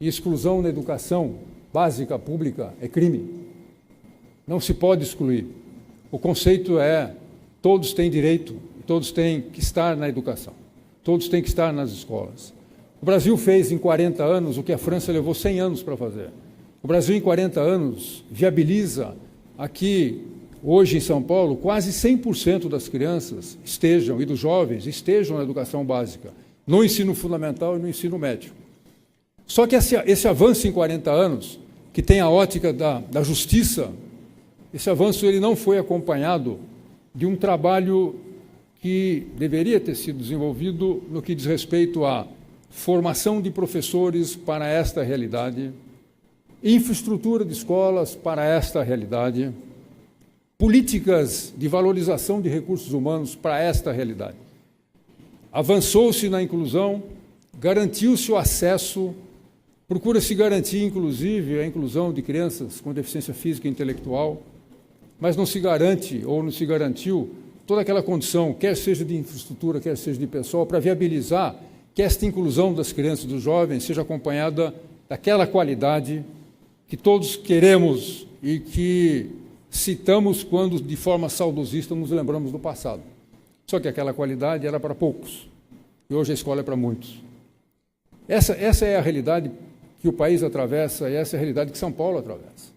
E exclusão na educação básica pública é crime. Não se pode excluir. O conceito é: todos têm direito, todos têm que estar na educação, todos têm que estar nas escolas. O Brasil fez em 40 anos o que a França levou 100 anos para fazer. O Brasil, em 40 anos, viabiliza aqui, hoje em São Paulo, quase 100% das crianças estejam, e dos jovens, estejam na educação básica, no ensino fundamental e no ensino médio. Só que esse avanço em 40 anos, que tem a ótica da justiça, esse avanço ele não foi acompanhado de um trabalho que deveria ter sido desenvolvido no que diz respeito à formação de professores para esta realidade, infraestrutura de escolas para esta realidade, políticas de valorização de recursos humanos para esta realidade. Avançou-se na inclusão, garantiu-se o acesso, procura-se garantir, inclusive, a inclusão de crianças com deficiência física e intelectual, mas não se garante ou não se garantiu toda aquela condição, quer seja de infraestrutura, quer seja de pessoal, para viabilizar que esta inclusão das crianças e dos jovens seja acompanhada daquela qualidade que todos queremos e que citamos quando, de forma saudosista, nos lembramos do passado. Só que aquela qualidade era para poucos, e hoje a escola é para muitos. Essa é a realidade que o país atravessa, e essa é a realidade que São Paulo atravessa.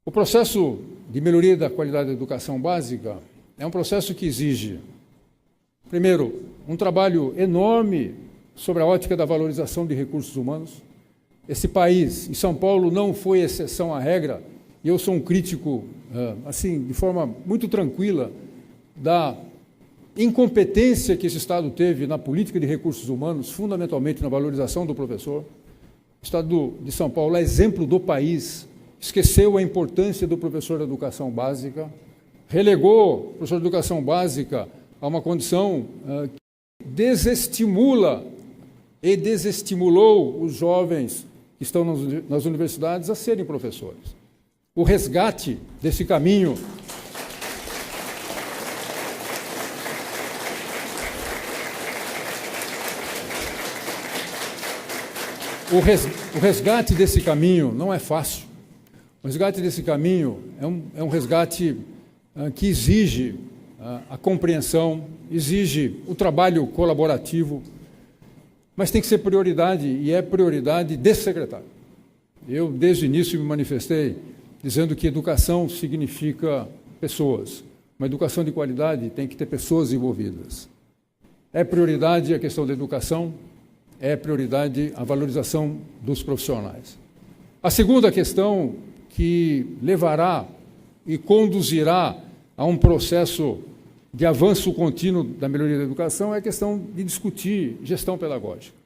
O processo de melhoria da qualidade da educação básica é um processo que exige, primeiro, um trabalho enorme sobre a ótica da valorização de recursos humanos. Esse país, e São Paulo não foi exceção à regra, e eu sou um crítico, assim, de forma muito tranquila, da incompetência que esse Estado teve na política de recursos humanos, fundamentalmente na valorização do professor. O Estado de São Paulo é exemplo do país, esqueceu a importância do professor da educação básica, relegou o professor de educação básica a uma condição que desestimula e desestimulou os jovens que estão nas universidades a serem professores. O resgate desse caminho o resgate desse caminho não é fácil. O resgate desse caminho é um resgate que exige a compreensão, exige o trabalho colaborativo, mas tem que ser prioridade, e é prioridade desse secretário. Eu, desde o início, me manifestei dizendo que educação significa pessoas. Uma educação de qualidade tem que ter pessoas envolvidas. É prioridade a questão da educação, é prioridade a valorização dos profissionais. A segunda questão que levará e conduzirá a um processo de avanço contínuo da melhoria da educação é a questão de discutir gestão pedagógica.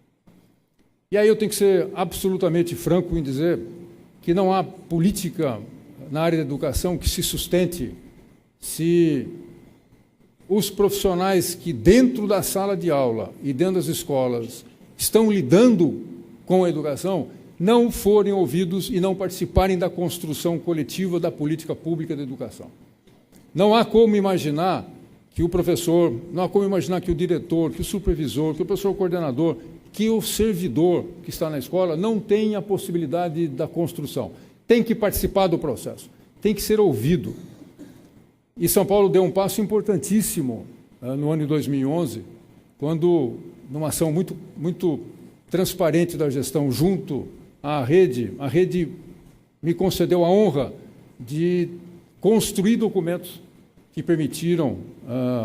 E aí eu tenho que ser absolutamente franco em dizer que não há política na área da educação que se sustente se os profissionais que dentro da sala de aula e dentro das escolas estão lidando com a educação não forem ouvidos e não participarem da construção coletiva da política pública da educação. Não há como imaginar que o professor, não há como imaginar que o diretor, que o supervisor, que o professor coordenador, que o servidor que está na escola não tenha a possibilidade da construção. Tem que participar do processo, tem que ser ouvido. E São Paulo deu um passo importantíssimo no ano de 2011, quando, numa ação muito transparente da gestão junto à rede, a rede me concedeu a honra de construir documentos que permitiram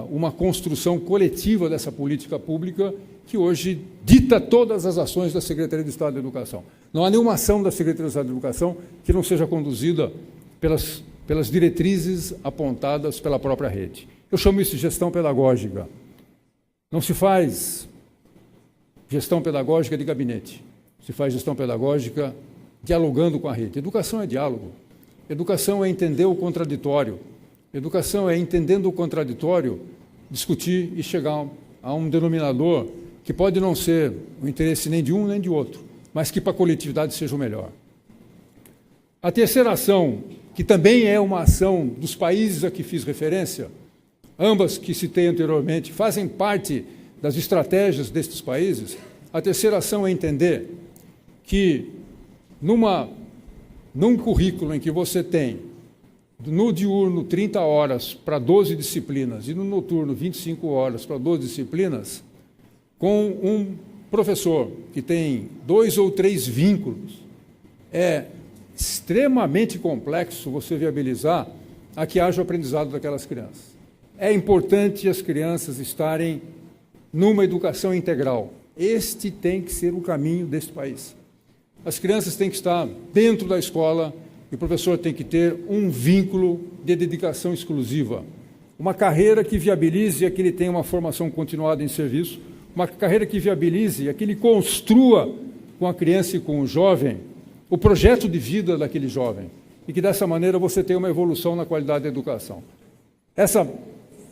uma construção coletiva dessa política pública que hoje dita todas as ações da Secretaria de Estado da Educação. Não há nenhuma ação da Secretaria de Estado da Educação que não seja conduzida pelas diretrizes apontadas pela própria rede. Eu chamo isso de gestão pedagógica. Não se faz gestão pedagógica de gabinete, se faz gestão pedagógica dialogando com a rede. Educação é diálogo. Educação é entender o contraditório. Educação é, entendendo o contraditório, discutir e chegar a um denominador que pode não ser o interesse nem de um nem de outro, mas que para a coletividade seja o melhor. A terceira ação, que também é uma ação dos países a que fiz referência, ambas que citei anteriormente, fazem parte das estratégias destes países. A terceira ação é entender que num currículo em que você tem no diurno 30 horas para 12 disciplinas e no noturno 25 horas para 12 disciplinas, com um professor que tem 2 ou 3 vínculos, é extremamente complexo você viabilizar a que haja o aprendizado daquelas crianças. É importante as crianças estarem numa educação integral. Este tem que ser o caminho deste país. As crianças têm que estar dentro da escola e o professor tem que ter um vínculo de dedicação exclusiva. Uma carreira que viabilize a que ele tenha uma formação continuada em serviço, uma carreira que viabilize a que ele construa com a criança e com o jovem o projeto de vida daquele jovem e que, dessa maneira, você tenha uma evolução na qualidade da educação.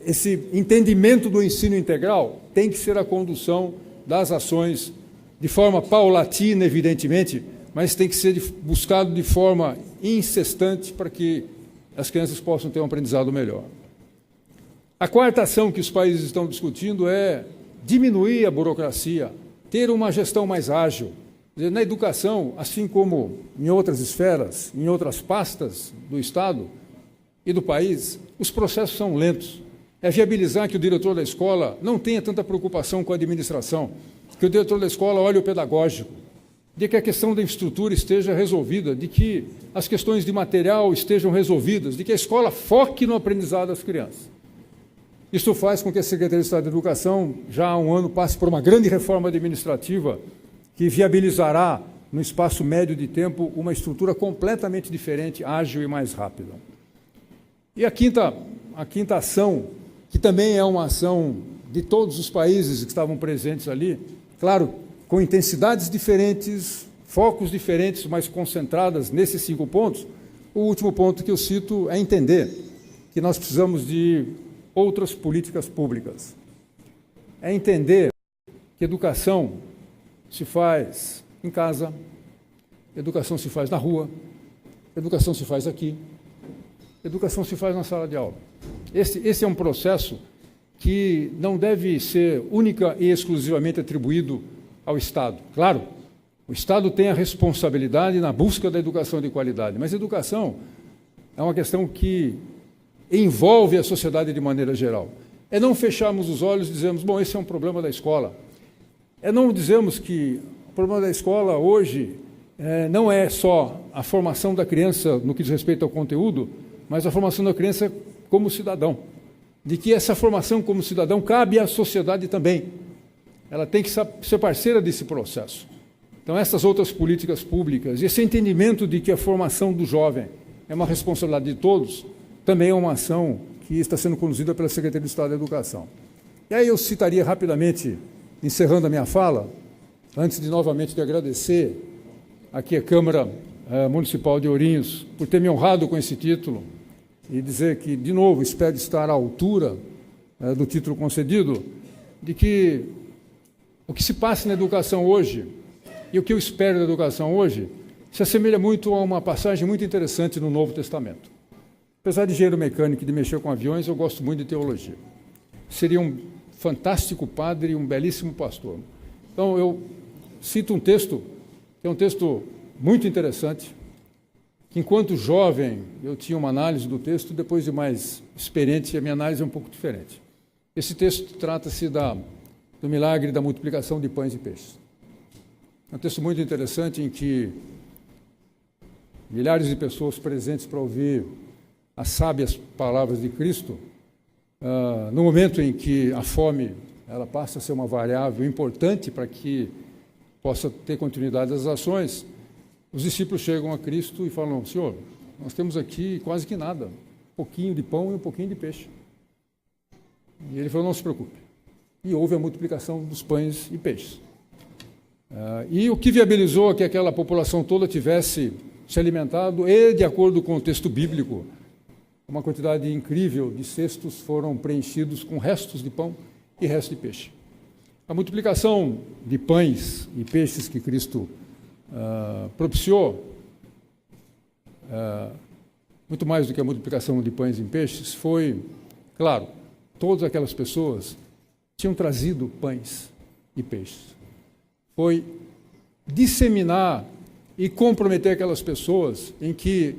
Esse entendimento do ensino integral tem que ser a condução das ações de forma paulatina, evidentemente, mas tem que ser buscado de forma incessante para que as crianças possam ter um aprendizado melhor. A quarta ação que os países estão discutindo é diminuir a burocracia, ter uma gestão mais ágil. Na educação, assim como em outras esferas, em outras pastas do Estado e do país, os processos são lentos. É viabilizar que o diretor da escola não tenha tanta preocupação com a administração, que o diretor da escola olhe o pedagógico, de que a questão da infraestrutura esteja resolvida, de que as questões de material estejam resolvidas, de que a escola foque no aprendizado das crianças. Isso faz com que a Secretaria de Estado de Educação, já há um ano, passe por uma grande reforma administrativa que viabilizará, no espaço médio de tempo, uma estrutura completamente diferente, ágil e mais rápida. E a quinta ação, que também é uma ação de todos os países que estavam presentes ali, claro, com intensidades diferentes, focos diferentes, mas concentradas nesses 5 pontos. O último ponto que eu cito é entender que nós precisamos de outras políticas públicas. É entender que educação se faz em casa, educação se faz na rua, educação se faz aqui, educação se faz na sala de aula. Esse é um processo que não deve ser única e exclusivamente atribuído ao Estado. Claro, o Estado tem a responsabilidade na busca da educação de qualidade, mas educação é uma questão que envolve a sociedade de maneira geral. É não fecharmos os olhos e dizermos, bom, esse é um problema da escola. É não dizermos que o problema da escola hoje não é só a formação da criança no que diz respeito ao conteúdo, mas a formação da criança como cidadão. De que essa formação como cidadão cabe à sociedade também. Ela tem que ser parceira desse processo. Então, essas outras políticas públicas, esse entendimento de que a formação do jovem é uma responsabilidade de todos, também é uma ação que está sendo conduzida pela Secretaria de Estado da Educação. E aí eu citaria rapidamente, encerrando a minha fala, antes de novamente agradecer aqui a Câmara Municipal de Ourinhos por ter me honrado com esse título e dizer que, de novo, espero estar à altura do título concedido, de que o que se passa na educação hoje e o que eu espero da educação hoje se assemelha muito a uma passagem muito interessante no Novo Testamento. Apesar de engenheiro mecânico e de mexer com aviões, eu gosto muito de teologia. Seria um fantástico padre e um belíssimo pastor. Então, eu cito um texto, que é um texto muito interessante, que enquanto jovem eu tinha uma análise do texto, depois de mais experiente, a minha análise é um pouco diferente. Esse texto trata-se do milagre da multiplicação de pães e peixes. É um texto muito interessante em que milhares de pessoas presentes para ouvir as sábias palavras de Cristo, no momento em que a fome ela passa a ser uma variável importante para que possa ter continuidade das ações, os discípulos chegam a Cristo e falam, Senhor, nós temos aqui quase que nada, um pouquinho de pão e um pouquinho de peixe. E ele falou, não se preocupe. E houve a multiplicação dos pães e peixes. E o que viabilizou que aquela população toda tivesse se alimentado, e de acordo com o texto bíblico, uma quantidade incrível de cestos foram preenchidos com restos de pão e restos de peixe. A multiplicação de pães e peixes que Cristo propiciou, muito mais do que a multiplicação de pães e peixes, foi, claro, todas aquelas pessoas tinham trazido pães e peixes. Foi disseminar e comprometer aquelas pessoas em que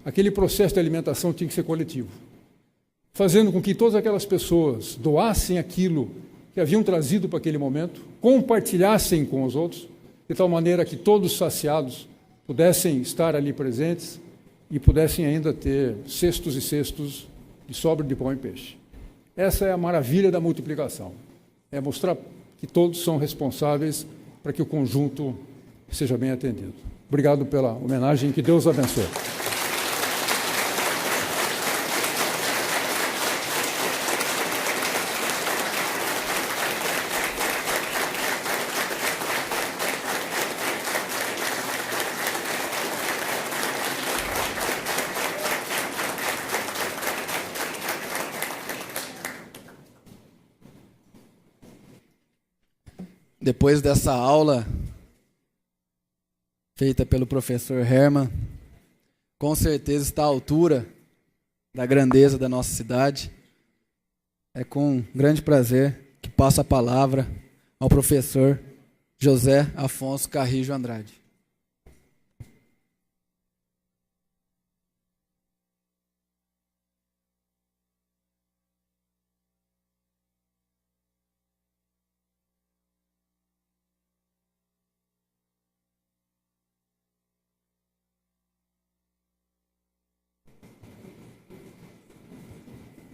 aquele processo de alimentação tinha que ser coletivo, fazendo com que todas aquelas pessoas doassem aquilo que haviam trazido para aquele momento, compartilhassem com os outros, de tal maneira que todos saciados pudessem estar ali presentes e pudessem ainda ter cestos e cestos de sobra de pão e peixe. Essa é a maravilha da multiplicação, é mostrar que todos são responsáveis para que o conjunto seja bem atendido. Obrigado pela homenagem, que Deus abençoe. Depois dessa aula feita pelo professor Herman, com certeza está à altura da grandeza da nossa cidade. É com grande prazer que passo a palavra ao professor José Afonso Carrijo Andrade.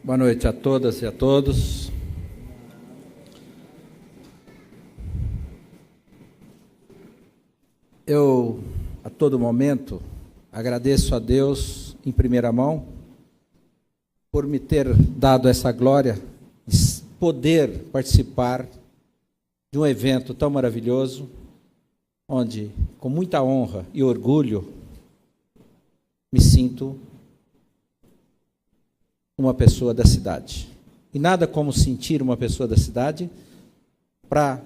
Boa noite a todas e a todos. Eu, a todo momento, agradeço a Deus, em primeira mão, por me ter dado essa glória de poder participar de um evento tão maravilhoso, onde, com muita honra e orgulho, me sinto uma pessoa da cidade. E nada como sentir uma pessoa da cidade para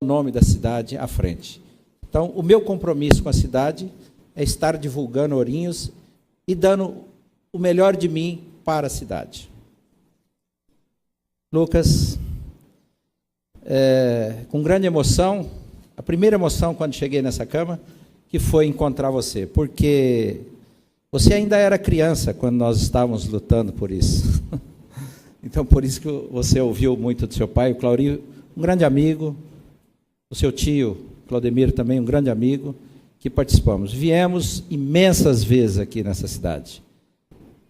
o nome da cidade à frente. Então, o meu compromisso com a cidade é estar divulgando Ourinhos e dando o melhor de mim para a cidade. Lucas, com grande emoção, a primeira emoção quando cheguei nessa cama, que foi encontrar você, porque você ainda era criança quando nós estávamos lutando por isso. Então, por isso que você ouviu muito do seu pai, o Claudio, um grande amigo, o seu tio, Claudemiro, também um grande amigo, que participamos. Viemos imensas vezes aqui nessa cidade.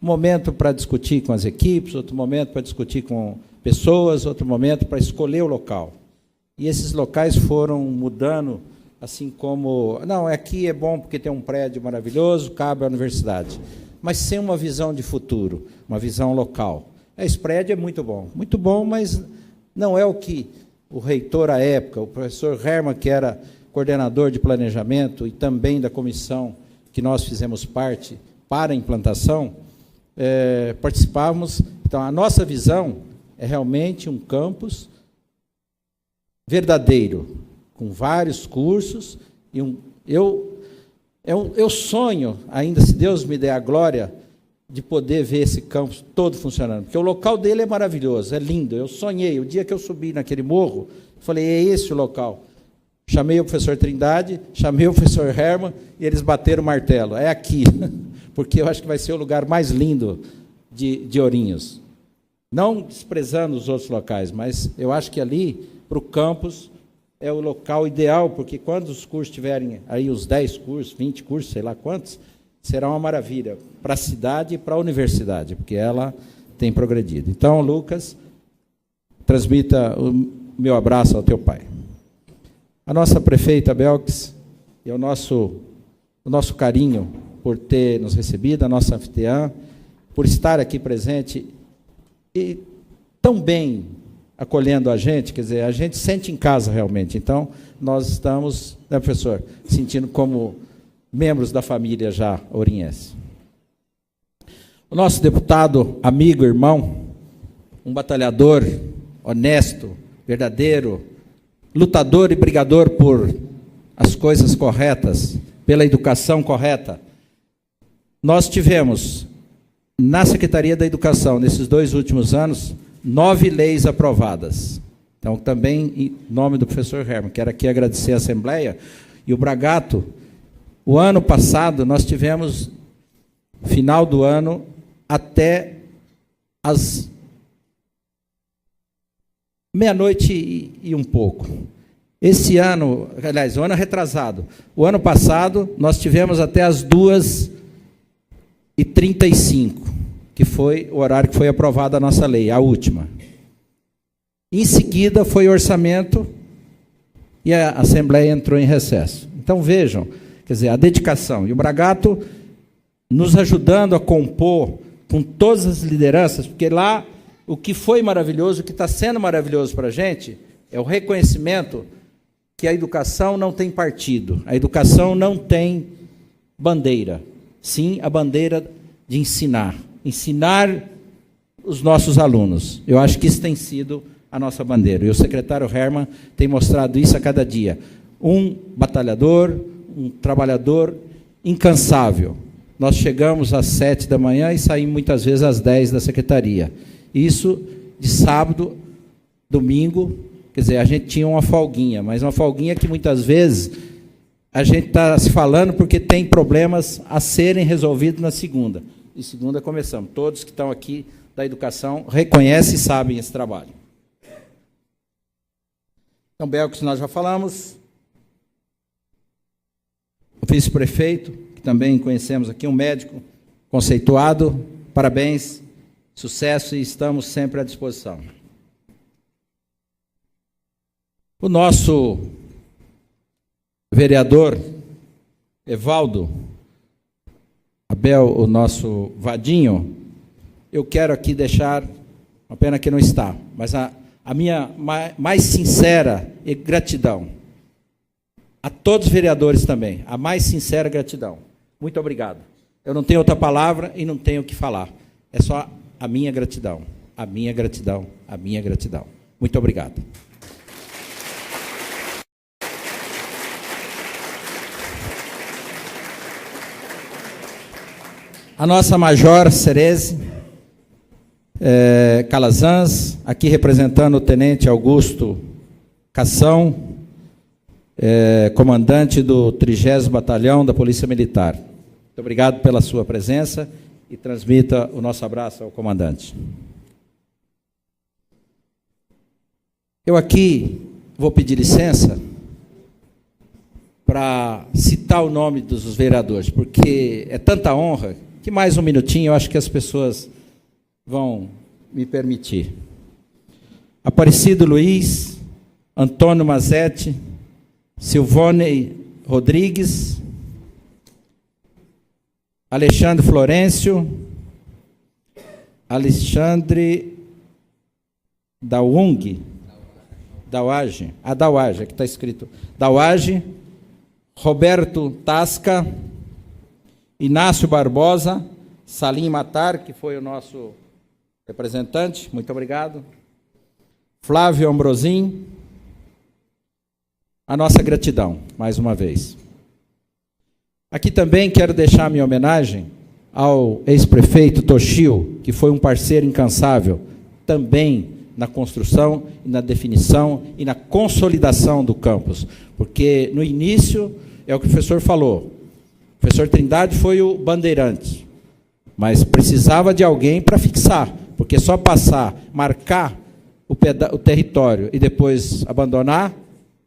Um momento para discutir com as equipes, outro momento para discutir com pessoas, outro momento para escolher o local. E esses locais foram mudando, assim como, não, aqui é bom porque tem um prédio maravilhoso, cabe à universidade, mas sem uma visão de futuro, uma visão local. Esse prédio é muito bom, mas não é o que o reitor à época, o professor Herman, que era coordenador de planejamento e também da comissão que nós fizemos parte para a implantação, participávamos. Então, a nossa visão é realmente um campus verdadeiro, com vários cursos, e eu sonho, ainda se Deus me der a glória, de poder ver esse campus todo funcionando, porque o local dele é maravilhoso, é lindo. Eu sonhei, o dia que eu subi naquele morro, falei, é esse o local. Chamei o professor Trindade, chamei o professor Herman, e eles bateram o martelo, é aqui, porque eu acho que vai ser o lugar mais lindo de Ourinhos. Não desprezando os outros locais, mas eu acho que ali, para o campus, é o local ideal, porque quando os cursos tiverem aí os 10 cursos, 20 cursos, sei lá quantos, será uma maravilha para a cidade e para a universidade, porque ela tem progredido. Então, Lucas, transmita o meu abraço ao teu pai. A nossa prefeita Belkis e o nosso carinho por ter nos recebido, a nossa anfitriã, por estar aqui presente e tão bem acolhendo a gente, quer dizer, a gente sente em casa realmente. Então, nós estamos, né, professor, sentindo como membros da família já ourinhense. O nosso deputado, amigo, irmão, um batalhador honesto, verdadeiro, lutador e brigador por as coisas corretas, pela educação correta. Nós tivemos, na Secretaria da Educação, nesses 2 últimos anos, 9 leis aprovadas. Então, também, em nome do professor Herman, quero aqui agradecer a Assembleia e o Bragato. O ano passado, nós tivemos, final do ano, até as meia-noite e um pouco. Esse ano, aliás, o ano retrasado, o ano passado, nós tivemos até as 2h35, que foi o horário que foi aprovada a nossa lei, a última. Em seguida, foi o orçamento e a Assembleia entrou em recesso. Então, vejam, quer dizer, a dedicação. E o Bragato nos ajudando a compor com todas as lideranças, porque lá o que foi maravilhoso, o que está sendo maravilhoso para a gente, é o reconhecimento que a educação não tem partido, a educação não tem bandeira, sim a bandeira de ensinar os nossos alunos. Eu acho que isso tem sido a nossa bandeira, e o secretário Herman tem mostrado isso a cada dia. Um batalhador, um trabalhador incansável. Nós chegamos às 7 da manhã e saímos muitas vezes às 10 da secretaria. Isso de sábado, domingo. Quer dizer, a gente tinha uma folguinha, mas uma folguinha que muitas vezes a gente está se falando porque tem problemas a serem resolvidos na segunda. E segunda começamos. Todos que estão aqui da educação reconhecem e sabem esse trabalho. Então, Belkis, nós já falamos. O vice-prefeito, que também conhecemos aqui, um médico conceituado. Parabéns, sucesso e estamos sempre à disposição. O nosso vereador, Evaldo Abel, o nosso Vadinho, eu quero aqui deixar, uma pena que não está, mas a minha mais sincera gratidão a todos os vereadores também, a mais sincera gratidão. Muito obrigado. Eu não tenho outra palavra e não tenho o que falar. É só a minha gratidão, a minha gratidão, a minha gratidão. Muito obrigado. A nossa Major Cereze Calazans, aqui representando o Tenente Augusto Cação, comandante do 30º Batalhão da Polícia Militar. Muito obrigado pela sua presença e transmita o nosso abraço ao comandante. Eu aqui vou pedir licença para citar o nome dos vereadores, porque é tanta honra que mais um minutinho eu acho que as pessoas vão me permitir. Aparecido Luiz, Antônio Mazetti, Silvone Rodrigues, Alexandre Florencio, Alexandre Dawage, aqui está escrito, Dawage, Roberto Tasca, Inácio Barbosa, Salim Matar, que foi o nosso representante, muito obrigado, Flávio Ambrosim, a nossa gratidão, mais uma vez. Aqui também quero deixar minha homenagem ao ex-prefeito Toshio, que foi um parceiro incansável, também na construção, na definição e na consolidação do campus, porque no início, é o que o professor falou, o professor Trindade foi o bandeirante, mas precisava de alguém para fixar, porque só passar, marcar o território e depois abandonar,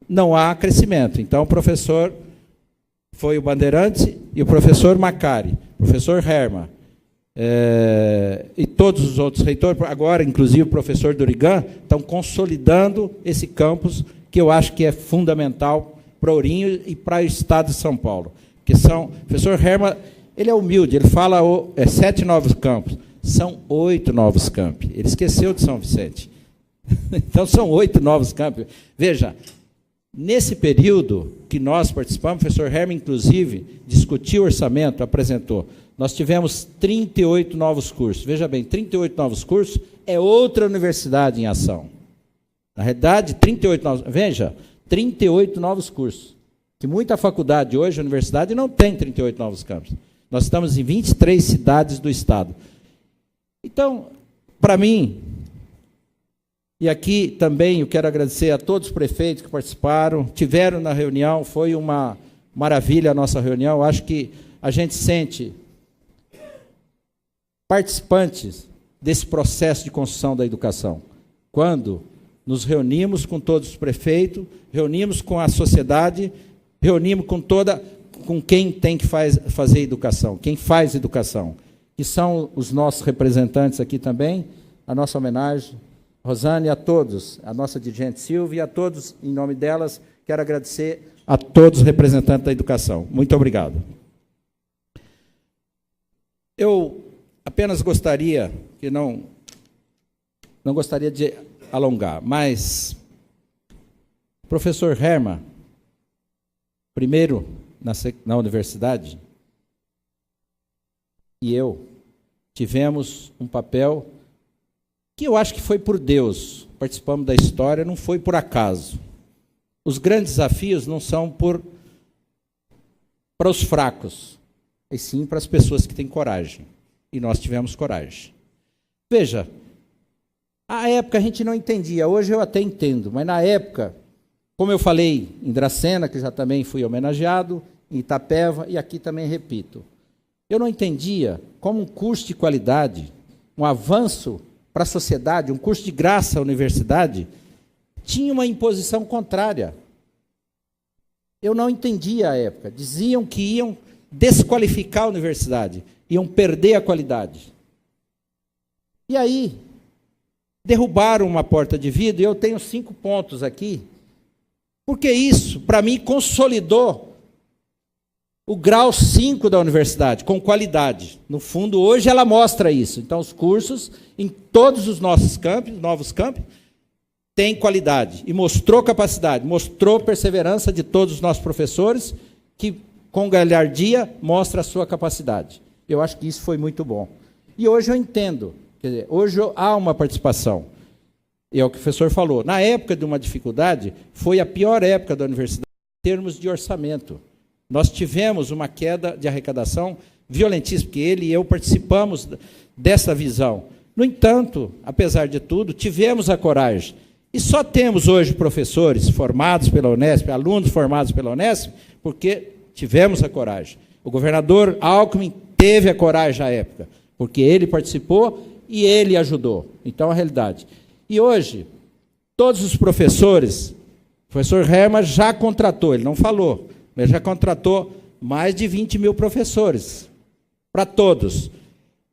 não há crescimento. Então, o professor foi o bandeirante e o professor Macari, o professor Herman, e todos os outros reitores, agora, inclusive o professor Durigan, estão consolidando esse campus, que eu acho que é fundamental para Ourinhos e para o estado de São Paulo. Que são, o professor Herman, ele é humilde, ele fala 7 novos campos, são 8 novos campos. Ele esqueceu de São Vicente. Então, são 8 novos campos. Veja, nesse período que nós participamos, o professor Herman, inclusive, discutiu o orçamento, apresentou. nós tivemos 38 novos cursos. Veja bem, 38 novos cursos é outra universidade em ação. Na realidade, 38 novos cursos. Que muita faculdade hoje, a universidade, não tem 38 novos campos. Nós estamos em 23 cidades do estado. Então, para mim, e aqui também eu quero agradecer a todos os prefeitos que participaram, tiveram na reunião, foi uma maravilha a nossa reunião. Eu acho que a gente sente participantes desse processo de construção da educação. Quando nos reunimos com todos os prefeitos, reunimos com a sociedade, reunimos com quem tem que fazer educação, quem faz educação, que são os nossos representantes aqui também. A nossa homenagem, Rosane, a todos, a nossa dirigente Silvia, e a todos, em nome delas, quero agradecer a todos os representantes da educação. Muito obrigado. Eu apenas gostaria, que não gostaria de alongar, mas o professor Herman, primeiro na universidade, e eu tivemos um papel que eu acho que foi por Deus. Participamos da história, não foi por acaso. Os grandes desafios não são para os fracos, e sim para as pessoas que têm coragem. E nós tivemos coragem. Veja, à época a gente não entendia, hoje eu até entendo, mas na época, como eu falei em Dracena, que já também fui homenageado, em Itapeva, e aqui também repito, eu não entendia como um curso de qualidade, um avanço para a sociedade, um curso de graça à universidade, tinha uma imposição contrária. Eu não entendia à época. Diziam que iam desqualificar a universidade, iam perder a qualidade. E aí, derrubaram uma porta de vidro, e eu tenho 5 pontos aqui, porque isso, para mim, consolidou o grau 5 da universidade, com qualidade. No fundo, hoje ela mostra isso. Então, os cursos, em todos os nossos campos, novos campos, têm qualidade. E mostrou capacidade, mostrou perseverança de todos os nossos professores, que, com galhardia, mostra a sua capacidade. Eu acho que isso foi muito bom. E hoje eu entendo. Quer dizer, hoje há uma participação. E é o que o professor falou. Na época de uma dificuldade, foi a pior época da universidade em termos de orçamento. Nós tivemos uma queda de arrecadação violentíssima, porque ele e eu participamos dessa visão. No entanto, apesar de tudo, tivemos a coragem. E só temos hoje professores formados pela Unesp, alunos formados pela Unesp, porque tivemos a coragem. O governador Alckmin teve a coragem à época, porque ele participou e ele ajudou. Então, a realidade. E hoje, todos os professores, o professor Herman já contratou, ele não falou, mas já contratou mais de 20 mil professores, para todos.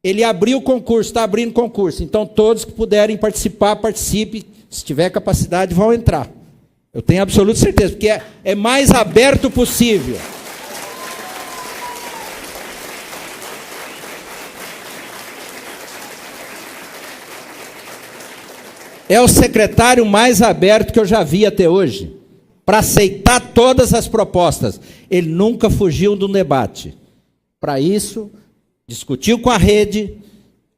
Ele abriu o concurso, está abrindo concurso, então todos que puderem participar, participe, se tiver capacidade, vão entrar. Eu tenho absoluta certeza, porque é mais aberto possível. É o secretário mais aberto que eu já vi até hoje, para aceitar todas as propostas. Ele nunca fugiu de um debate. Para isso, discutiu com a rede,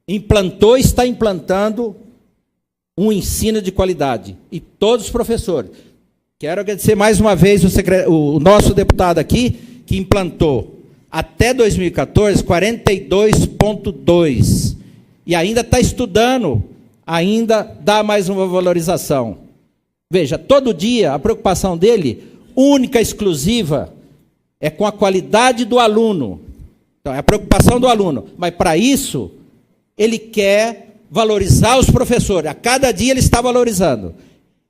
implantou e está implantando um ensino de qualidade. E todos os professores. Quero agradecer mais uma vez o nosso deputado aqui, que implantou até 2014 42,2. E ainda está estudando, ainda dá mais uma valorização. Veja, todo dia a preocupação dele, única, exclusiva, é com a qualidade do aluno. Então, é a preocupação do aluno. Mas, para isso, ele quer valorizar os professores. A cada dia ele está valorizando.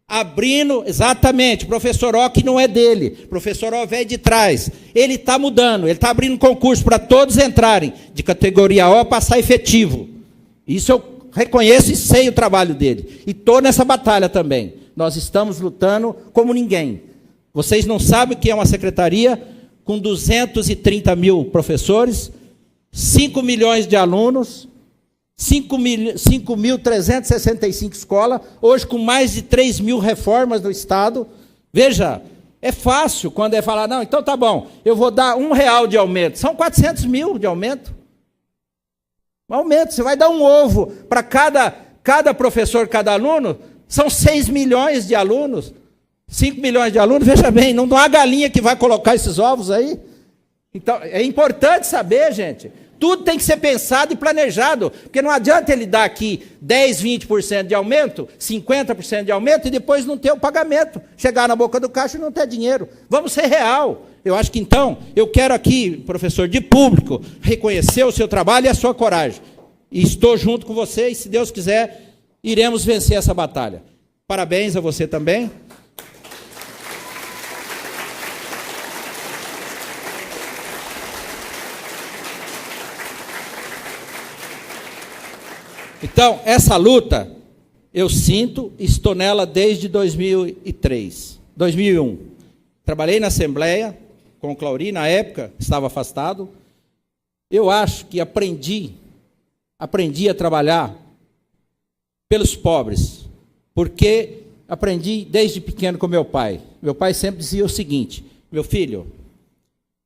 Abrindo, exatamente, o professor O, que não é dele. O professor O vem de trás. Ele está mudando, ele está abrindo concurso para todos entrarem, de categoria O, passar efetivo. Isso eu reconheço e sei o trabalho dele. E estou nessa batalha também. Nós estamos lutando como ninguém. Vocês não sabem o que é uma secretaria com 230 mil professores, 5 milhões de alunos, 5.365 escolas, hoje com mais de 3 mil reformas no Estado. Veja, é fácil quando é falar, não, então tá bom, eu vou dar R$1 de aumento. São 400 mil de aumento. Aumenta, você vai dar um ovo para cada professor, cada aluno, são 6 milhões de alunos, 5 milhões de alunos, veja bem, não há galinha que vai colocar esses ovos aí. Então, é importante saber, gente, tudo tem que ser pensado e planejado, porque não adianta ele dar aqui 10, 20% de aumento, 50% de aumento, e depois não ter o pagamento, chegar na boca do caixa e não ter dinheiro. Vamos ser real. Eu acho que, então, eu quero aqui, professor, de público, reconhecer o seu trabalho e a sua coragem. E estou junto com você, e se Deus quiser, iremos vencer essa batalha. Parabéns a você também. Então, essa luta, eu sinto, estou nela desde 2001. Trabalhei na Assembleia, com o Clauri, na época, estava afastado. Eu acho que aprendi a trabalhar pelos pobres, porque aprendi desde pequeno com meu pai. Meu pai sempre dizia o seguinte: meu filho,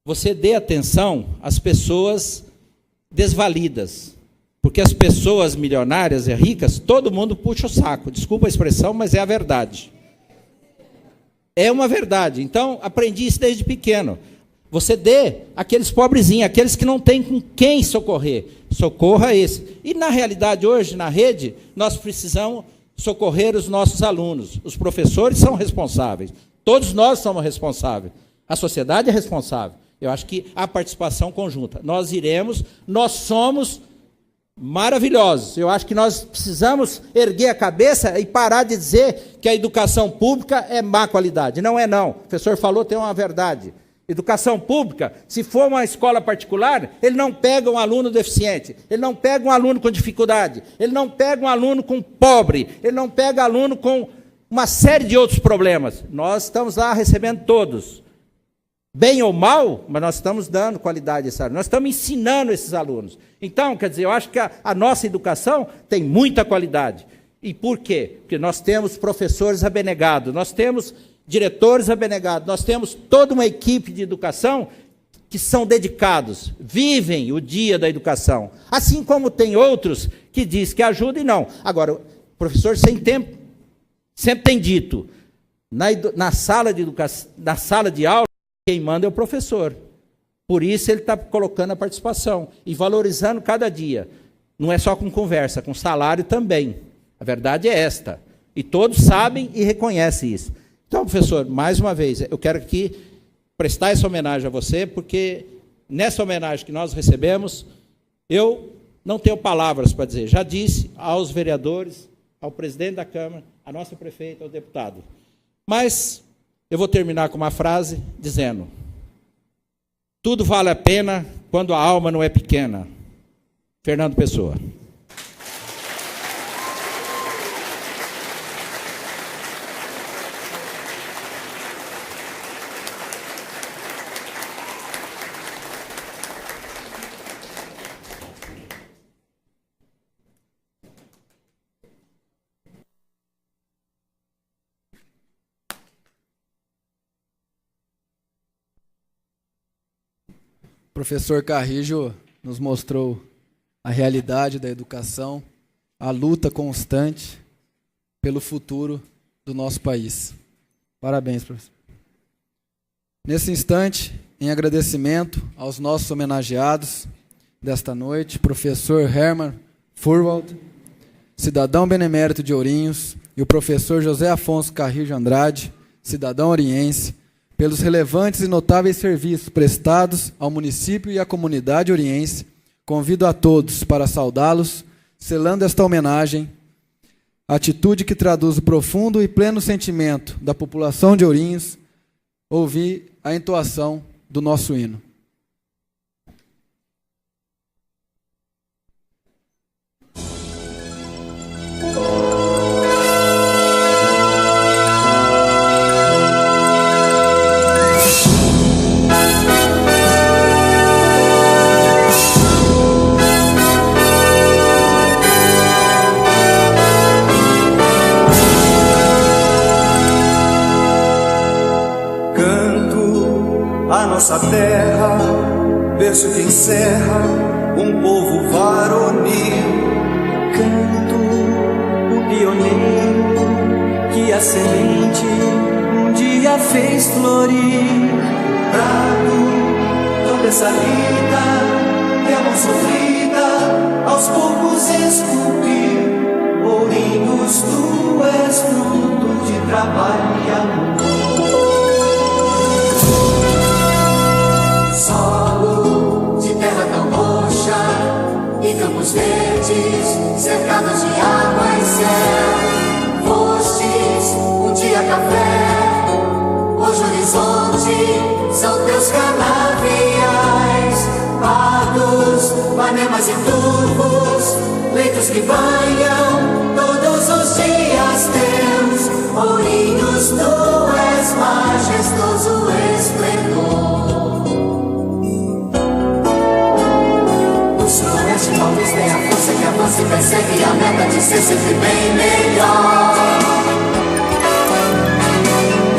você dê atenção às pessoas desvalidas, porque as pessoas milionárias e ricas, todo mundo puxa o saco. Desculpa a expressão, mas é a verdade. É uma verdade. Então, aprendi isso desde pequeno. Você dê aqueles pobrezinhos, aqueles que não têm com quem socorrer. Socorra esse. E, na realidade, hoje, na rede, nós precisamos socorrer os nossos alunos. Os professores são responsáveis. Todos nós somos responsáveis. A sociedade é responsável. Eu acho que a participação conjunta. Nós somos maravilhosos. Eu acho que nós precisamos erguer a cabeça e parar de dizer que a educação pública é má qualidade. Não é, não. O professor falou, tem uma verdade. Educação pública, se for uma escola particular, ele não pega um aluno deficiente, ele não pega um aluno com dificuldade, ele não pega um aluno com pobre, ele não pega aluno com uma série de outros problemas. Nós estamos lá recebendo todos. Bem ou mal, mas nós estamos dando qualidade a esses alunos, nós estamos ensinando esses alunos. Então, quer dizer, eu acho que a nossa educação tem muita qualidade. E por quê? Porque nós temos professores abnegados, nós temos diretores abnegados, nós temos toda uma equipe de educação que são dedicados, vivem o dia da educação. Assim como tem outros que diz que ajudam e não. Agora, o professor sem tempo sempre tem dito, na sala de aula, quem manda é o professor. Por isso ele está colocando a participação e valorizando cada dia. Não é só com conversa, com salário também. A verdade é esta. E todos sabem e reconhecem isso. Então, professor, mais uma vez, eu quero aqui prestar essa homenagem a você, porque nessa homenagem que nós recebemos, eu não tenho palavras para dizer. Já disse aos vereadores, ao presidente da Câmara, à nossa prefeita, ao deputado. Mas eu vou terminar com uma frase dizendo: tudo vale a pena quando a alma não é pequena. Fernando Pessoa. O professor Carrijo nos mostrou a realidade da educação, a luta constante pelo futuro do nosso país. Parabéns, professor. Nesse instante, em agradecimento aos nossos homenageados desta noite, professor Hermann Furwald, cidadão benemérito de Ourinhos, e o professor José Afonso Carrijo Andrade, cidadão oriense, pelos relevantes e notáveis serviços prestados ao município e à comunidade oriense, convido a todos para saudá-los, selando esta homenagem, atitude que traduz o profundo e pleno sentimento da população de Ourinhos, ouvir a entoação do nosso hino. Nossa terra, verso que encerra um povo varonil. Canto o pioneiro que a semente um dia fez florir. Trago toda essa vida que a mão sofrida aos poucos esculpir. Ourinhos, tu és fruto de trabalho e amor. Solo de terra tão roxa e campos verdes cercados de água e céu. Fostes um dia café, hoje horizonte são teus canaviais. Pardos, panemas e turvos, leitos que banham todos os dias teus. Ourinhos, tu és majestoso esplendor. O sudoeste talvez tenha a força que avança e persegue a meta de ser sempre bem melhor.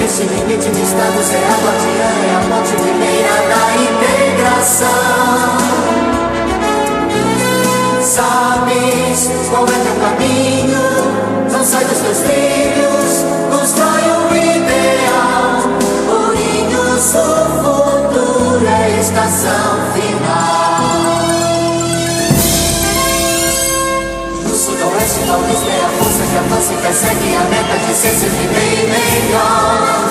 Este limite de estados é a guardiã, é a ponte primeira da integração. Sabes qual é teu caminho, não sai dos teus trilhos, constrói um ideal. Ourinhos, o futuro é a estação final. No sudoeste talvez tenha a força que avança e persegue a meta de ser sempre bem melhor.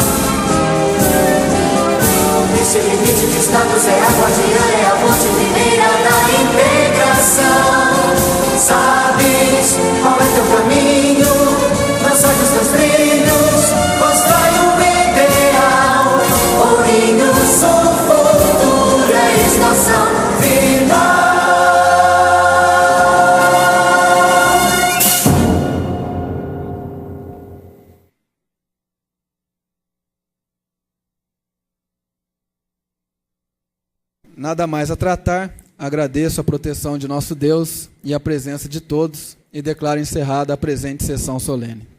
Este limite de status é a guardiã, é a ponte primeira da integração. Sabes qual é teu caminho, não sai dos teus trilhos, constrói um ideal. Ourinhos, o futuro é a estação final. Nada mais a tratar, agradeço a proteção de nosso Deus e a presença de todos e declaro encerrada a presente sessão solene.